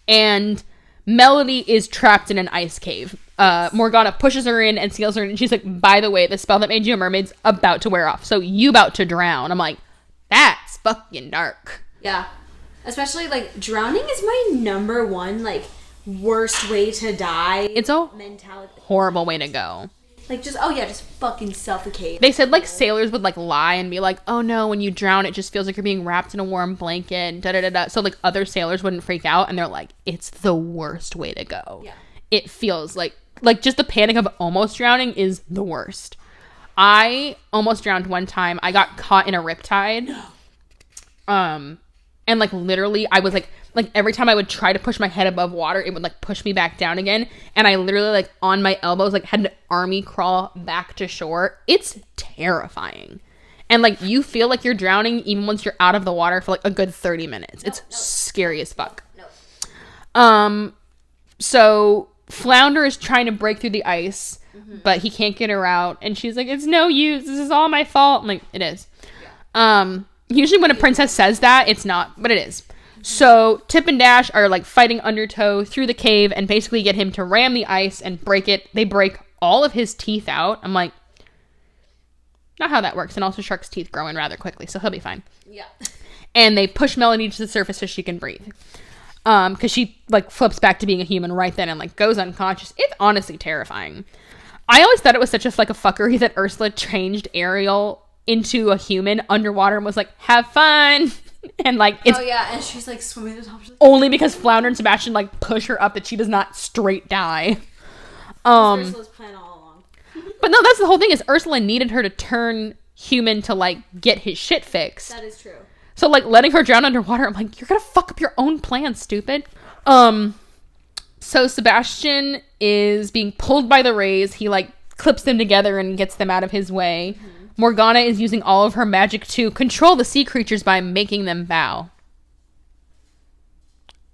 And Melody is trapped in an ice cave. Morgana pushes her in and seals her in. And she's like, by the way, the spell that made you a mermaid's about to wear off. So you about to drown. I'm like, that's fucking dark. Yeah. Especially, like, drowning is my number one, like, worst way to die. It's a mentality. Horrible way to go. Like, just fucking suffocate. They said, like, sailors would, like, lie and be like, oh, no, when you drown, it just feels like you're being wrapped in a warm blanket, da-da-da-da. So, like, other sailors wouldn't freak out, and they're like, it's the worst way to go. Yeah. It feels like just the panic of almost drowning is the worst. I almost drowned one time. I got caught in a riptide. And, like, literally, I was, like, every time I would try to push my head above water, it would, like, push me back down again. And I literally, like, on my elbows, like, had to army crawl back to shore. It's terrifying. And, like, you feel like you're drowning even once you're out of the water for, like, a good 30 minutes. It's scary as fuck. So Flounder is trying to break through the ice, but he can't get her out. And she's like, it's no use. This is all my fault. I'm like, it is. Yeah. Usually when a princess says that, it's not, but it is. So Tip and Dash are like fighting Undertow through the cave and basically get him to ram the ice and break it. They break all of his teeth out. I'm like, not how that works. And also Shark's teeth grow in rather quickly, so he'll be fine. Yeah. And they push Melody to the surface so she can breathe. Because she like flips back to being a human right then and like goes unconscious. It's honestly terrifying. I always thought it was such a like a fuckery that Ursula changed Ariel into a human underwater and was like, have fun. And like it's and she's like swimming to the top. Only because Flounder and Sebastian like push her up that she does not straight die. Ursula's plan all along. But no, that's the whole thing is Ursula needed her to turn human to like get his shit fixed. That is true. So like letting her drown underwater, I'm like, you're gonna fuck up your own plan, stupid. So Sebastian is being pulled by the rays. He like clips them together and gets them out of his way. Mm-hmm. Morgana is using all of her magic to control the sea creatures by making them bow.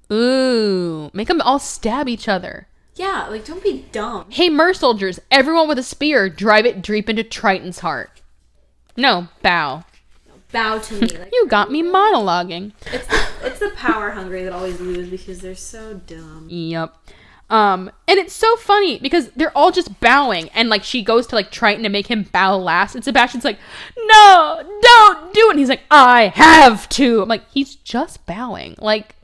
Ooh, make them all stab each other. Yeah, like don't be dumb. Hey, mer soldiers, everyone with a spear, drive it deep into Triton's heart. No, bow. Bow to me. Like, you got me monologuing. It's the power hungry that always lose because they're so dumb. Yep. And it's so funny because they're all just bowing and like she goes to like Triton to make him bow last and Sebastian's like, no, don't do it. And he's like, I have to. I'm like, he's just bowing. Like,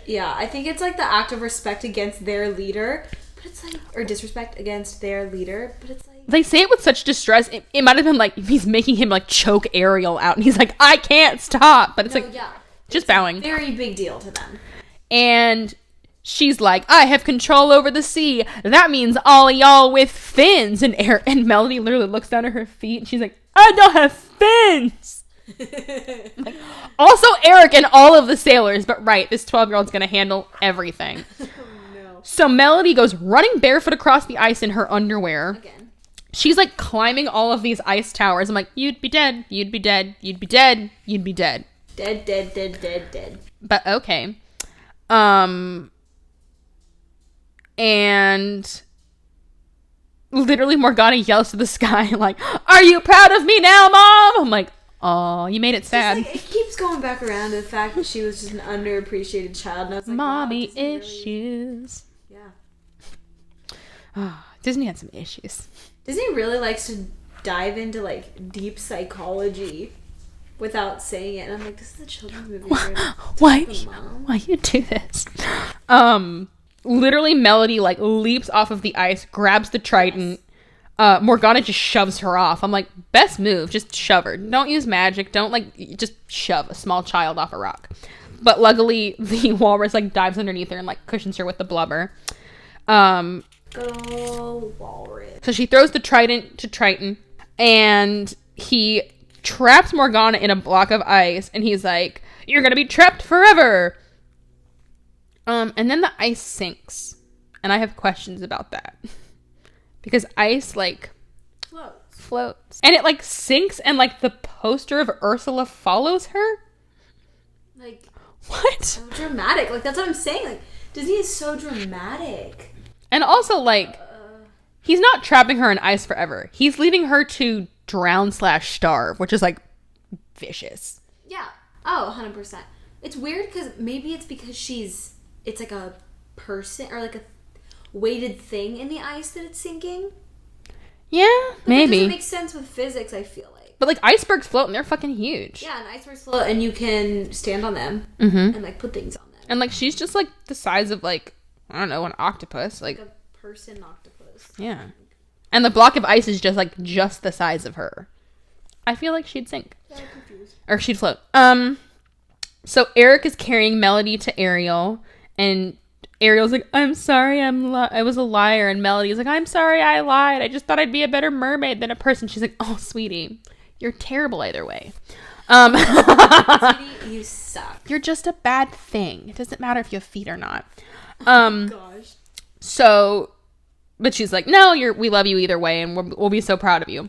yeah, I think it's like the act of respect against their leader, but it's like, or disrespect against their leader, but it's like, they say it with such distress. It might have been like he's making him like choke Ariel out and he's like, I can't stop. But it's just bowing. Very big deal to them. And she's like, I have control over the sea. That means all of y'all with fins. And Melody literally looks down at her feet and she's like, I don't have fins. Like, also Eric and all of the sailors. But right, this 12-year-old's going to handle everything. Oh, no. So Melody goes running barefoot across the ice in her underwear. Again. She's like climbing all of these ice towers. I'm like, you'd be dead. You'd be dead. You'd be dead. You'd be dead. Dead, dead, dead, dead, dead. But okay. And literally Morgana yells to the sky like, are you proud of me now, Mom? I'm like, oh, you made it sad. Like, it keeps going back around to the fact that she was just an underappreciated child. And I was like, mommy issues. Really... Yeah. Oh, Disney had some issues. Disney really likes to dive into like deep psychology. without saying it. And I'm like, this is a children's movie. Why you do this? Literally Melody like leaps off of the ice, grabs the trident. Morgana just shoves her off. I'm like, best move, just shove her. Don't use magic. Don't like, just shove a small child off a rock. But luckily the walrus like dives underneath her and like cushions her with the blubber. Go walrus. So she throws the trident to Triton and he traps Morgana in a block of ice and he's like, you're gonna be trapped forever. And then the ice sinks. And I have questions about that. Because ice, like, floats. And it, like, sinks and, like, the poster of Ursula follows her? Like, what? So dramatic. Like, that's what I'm saying. Like, Disney is so dramatic. And also, like, he's not trapping her in ice forever. He's leaving her to drown/starve, which is, like, vicious. Yeah. Oh, 100%. It's weird because maybe it's because it's like a person or like a weighted thing in the ice that it's sinking. Yeah, but maybe. It doesn't make sense with physics, I feel like. But like icebergs float and they're fucking huge. Yeah, and icebergs float and you can stand on them and like put things on them. And like she's just like the size of like, I don't know, an octopus. Like a person octopus. Yeah. And the block of ice is just the size of her. I feel like she'd sink. Yeah, I'm confused. Or she'd float. So Eric is carrying Melody to Ariel and Ariel's like, I'm sorry, I was a liar. And Melody's like, I'm sorry, I lied. I just thought I'd be a better mermaid than a person. She's like, oh, sweetie, you're terrible either way. Sweetie, you suck. You're just a bad thing. It doesn't matter if you have feet or not. Gosh. So, but she's like, no, we love you either way, and we'll be so proud of you.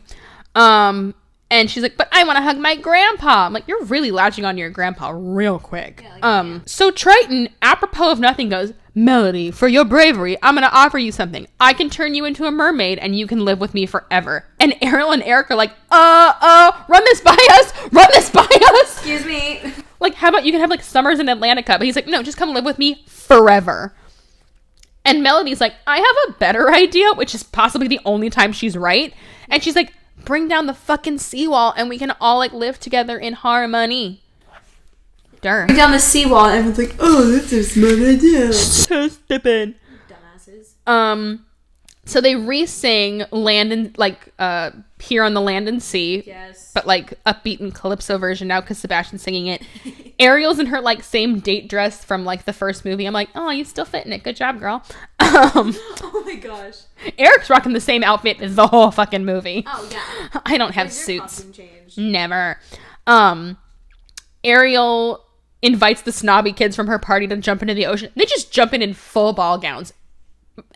And she's like, but I want to hug my grandpa. I'm like, you're really latching on to your grandpa real quick. Yeah, so Triton, apropos of nothing, goes, Melody, for your bravery, I'm going to offer you something. I can turn you into a mermaid and you can live with me forever. And Ariel and Eric are like, run this by us. Run this by us. Excuse me. Like, how about you can have like summers in Atlantica? But he's like, no, just come live with me forever. And Melody's like, I have a better idea, which is possibly the only time she's right. And she's like, bring down the fucking seawall and we can all like live together in harmony. Bring down the seawall and everyone's like, oh, that's a smart idea. So stupid. Dumbasses. So they re-sing Land and like Here on the Land and Sea. Yes. But like upbeat and calypso version now because Sebastian's singing it. Ariel's in her like same date dress from like the first movie. I'm like, oh, you still fit in it. Good job, girl. Oh my gosh. Eric's rocking the same outfit the whole fucking movie. Oh yeah. I don't have suits. Never. Ariel invites the snobby kids from her party to jump into the ocean. They just jump in full ball gowns.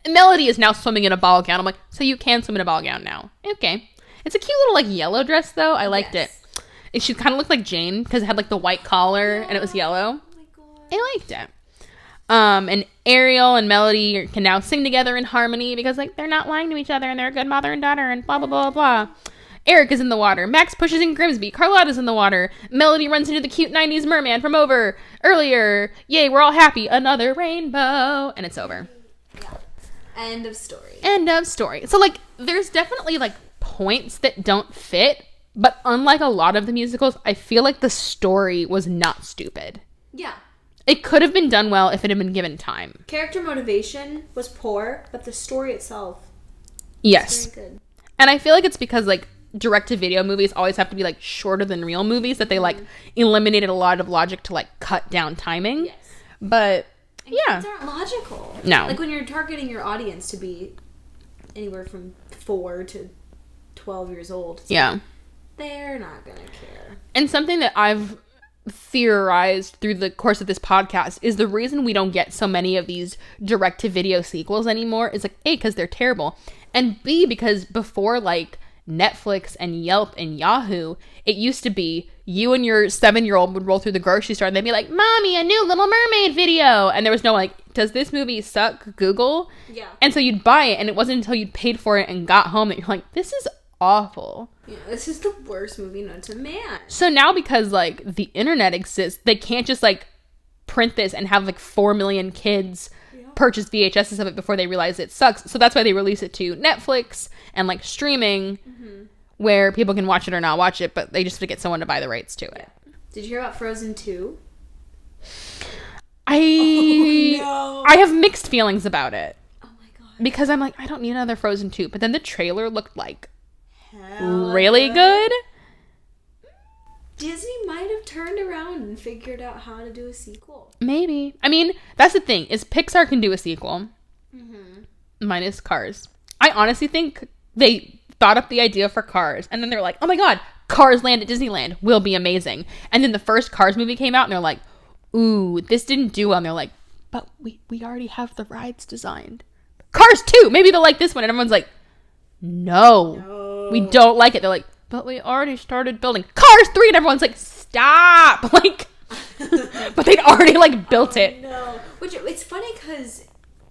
Melody is now swimming in a ball gown. I'm like, so you can swim in a ball gown now. Okay. It's a cute little like yellow dress though. I liked it. She kind of looked like Jane because it had like the white collar and it was yellow. Oh my God. I liked it. And Ariel and Melody can now sing together in harmony because like they're not lying to each other and they're a good mother and daughter and blah blah blah blah. Eric is in the water. Max pushes in Grimsby. Carlotta's in the water. Melody runs into the cute 90s merman from earlier. Yay, we're all happy. Another rainbow. And it's over. Yeah. End of story. End of story. So like there's definitely like points that don't fit, but unlike a lot of the musicals, I feel like the story was not stupid. Yeah. It could have been done well if it had been given time. Character motivation was poor, but the story itself was very good. And I feel like it's because like direct-to-video movies always have to be like shorter than real movies that they like eliminated a lot of logic to like cut down timing. Yes. But and yeah. Kids aren't logical. No. Like when you're targeting your audience to be anywhere from 4 to 12 years old. Yeah. They're not gonna care. And something that I've theorized through the course of this podcast is the reason we don't get so many of these direct-to-video sequels anymore is like A, because they're terrible, and B, because before like Netflix and Yelp and Yahoo, it used to be you and your 7-year-old would roll through the grocery store and they'd be like, Mommy, a new Little Mermaid video. And there was no like, does this movie suck? Google. Yeah. And so you'd buy it and it wasn't until you'd paid for it and got home that you're like, this is awful. Yeah, this is the worst movie known to man. So now because like the internet exists, they can't just like print this and have like 4 million kids purchase VHSs of it before they realize it sucks. So that's why they release it to Netflix and like streaming, where people can watch it or not watch it, but they just have to get someone to buy the rights to it. Did you hear about Frozen 2? I have mixed feelings about it. Oh my god. Because I'm like, I don't need another Frozen 2. But then the trailer looked like really good. Disney might have turned around and figured out how to do a sequel. Maybe. I mean, that's the thing, is Pixar can do a sequel. Minus Cars. I honestly think they thought up the idea for Cars, and then they're like, oh my god, Cars Land at Disneyland will be amazing. And then the first Cars movie came out, and they're like, ooh, this didn't do well. And they're like, but we already have the rides designed. Cars 2, maybe they'll like this one. And everyone's like, no, we don't like it. They're like, but we already started building Cars 3. And everyone's like, stop. Like, but they'd already like built it. No. Which, it's funny because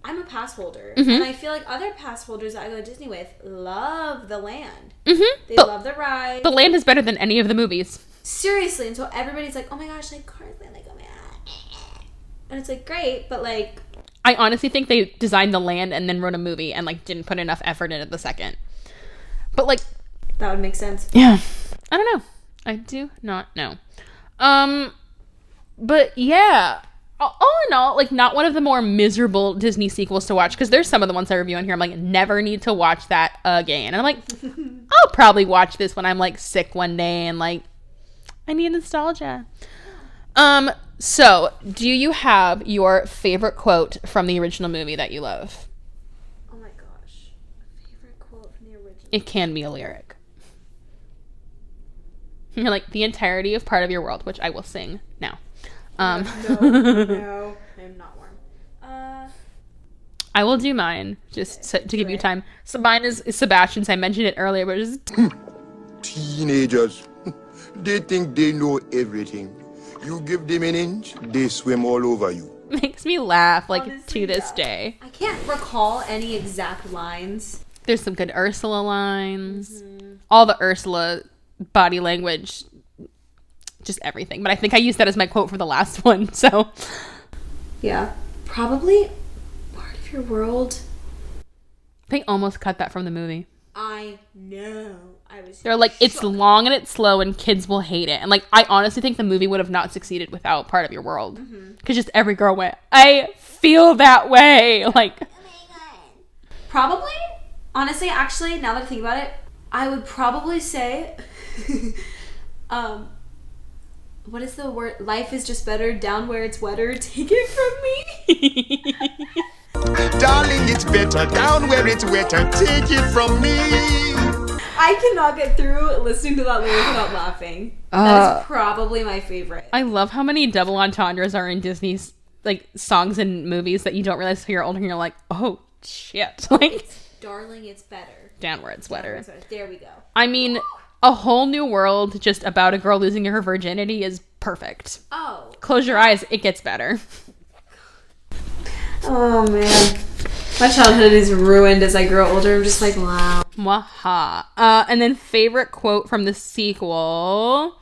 I'm a pass holder. And I feel like other pass holders that I go to Disney with love the land. They love the ride. The land is better than any of the movies. Seriously. And so everybody's like, oh my gosh, like Cars Land. Like, oh my god. And it's like, great. But like, I honestly think they designed the land and then wrote a movie and like didn't put enough effort into the second. But like, that would make sense. Yeah. I don't know. I do not know. But yeah, all in all, like, not one of the more miserable Disney sequels to watch, because there's some of the ones I review on here I'm like, never need to watch that again. And I'm like, I'll probably watch this when I'm like sick one day and like I need nostalgia. So do you have your favorite quote from the original movie that you love? Oh my gosh, favorite quote from the original. It can be a lyric. You're like, the entirety of Part of Your World, which I will sing now. No, I'm not warm. I will do mine, just to give you time. So mine is Sebastian's. I mentioned it earlier, but it's teenagers. They think they know everything. You give them an inch, they swim all over you. Makes me laugh, like, Honestly, to this day. I can't recall any exact lines. There's some good Ursula lines. All the Ursula body language, just everything. But I think I used that as my quote for the last one, so. Yeah. Probably Part of Your World. They almost cut that from the movie. I know. They're like, it's long and it's slow and kids will hate it. And like, I honestly think the movie would have not succeeded without Part of Your World. Because just every girl went, I feel that way. Like, probably, honestly, actually, now that I think about it, I would probably say, what is the word? Life is just better down where it's wetter. Take it from me. Darling, it's better down where it's wetter. Take it from me. I cannot get through listening to that lyric without laughing. That is probably my favorite. I love how many double entendres are in Disney's like songs and movies that you don't realize until you're older and you're like, oh shit. Like, it's darling, it's better. Down where it's wetter. There we go. I mean, A Whole New World just about a girl losing her virginity is perfect. Oh. Close your eyes, it gets better. Oh man. My childhood is ruined as I grow older. I'm just like, wow. Mwaha. And then favorite quote from the sequel.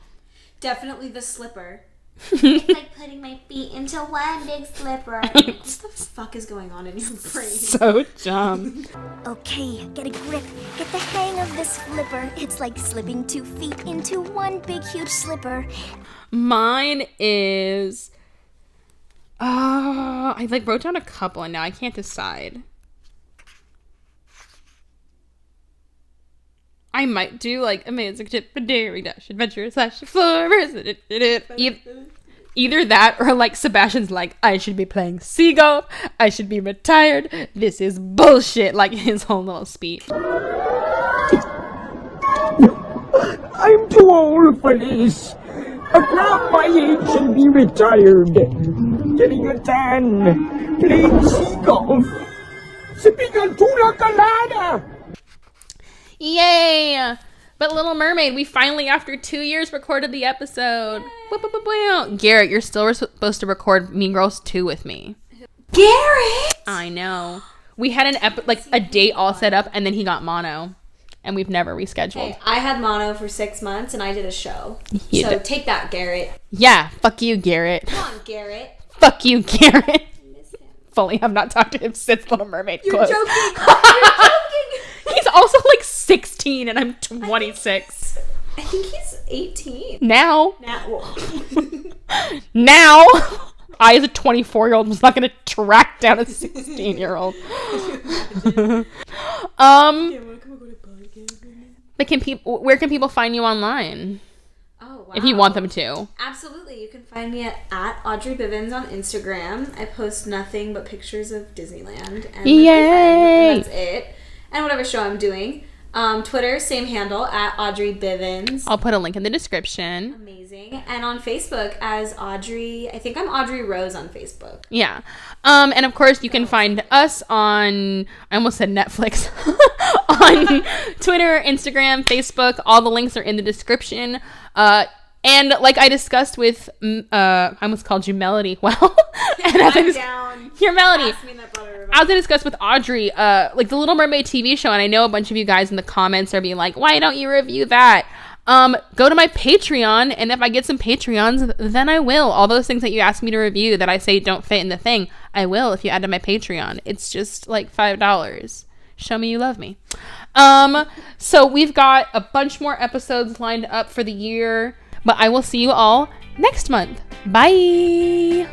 Definitely the slipper. It's like putting my feet into one big slipper. What the fuck is going on in your brain? So dumb. Okay, get a grip. Get the hang of this flipper. It's like slipping 2 feet into one big huge slipper. Mine is... I like wrote down a couple and now I can't decide. I might do like amazing tip for daring dash adventure slash explorers. Either that or like Sebastian's like, I should be playing sea golf. I should be retired. This is bullshit. Like his whole little speech. I'm too old for this. A girl my age should be retired. Getting a tan. Playing sea golf. Sipping a tuna colada. Yay! But Little Mermaid, we finally, after 2 years, recorded the episode. Garrett, you're still supposed to record Mean Girls 2 with me. Garrett! I know. We had a date all set up, and then he got mono. And we've never rescheduled. Hey, I had mono for 6 months, and I did a show. Take that, Garrett. Yeah, fuck you, Garrett. Come on, Garrett. Fuck you, Garrett. I miss him. Fully have not talked to him since Little Mermaid. You're joking. You're joking. He's also like 16 and I'm 26. I think he's 18. Now. Now. I, as a 24-year-old, was not going to track down a 16-year-old. But where can people find you online? Oh, wow. If you want them to. Absolutely. You can find me at Audrey Bivens on Instagram. I post nothing but pictures of Disneyland. And Yay! and that's it. And whatever show I'm doing. Twitter, same handle, at Audrey Bivens. I'll put a link in the description. Amazing. And on Facebook as Audrey, I think I'm Audrey Rose on Facebook. Yeah. And of course you can find us on, I almost said Netflix, on Twitter, Instagram, Facebook. All the links are in the description. And like I discussed with, I almost called you Melody. Well, and you're Melody. As I discussed with Audrey, like the Little Mermaid TV show, and I know a bunch of you guys in the comments are being like, why don't you review that? Go to my Patreon, and if I get some Patreons, then I will. All those things that you ask me to review that I say don't fit in the thing, I will if you add to my Patreon. It's just like $5. Show me you love me. So we've got a bunch more episodes lined up for the year, but I will see you all next month. Bye!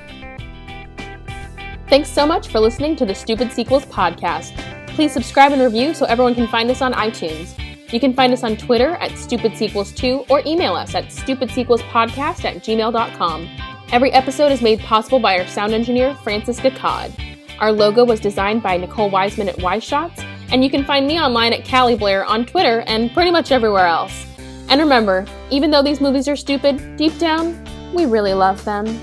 Thanks so much for listening to the Stupid Sequels podcast. Please subscribe and review so everyone can find us on iTunes. You can find us on Twitter at StupidSequels2 or email us at stupidsequelspodcast@gmail.com. Every episode is made possible by our sound engineer, Francis Gacod. Our logo was designed by Nicole Wiseman at Wise Shots, and you can find me online at Callie Blair on Twitter and pretty much everywhere else. And remember, even though these movies are stupid, deep down, we really love them.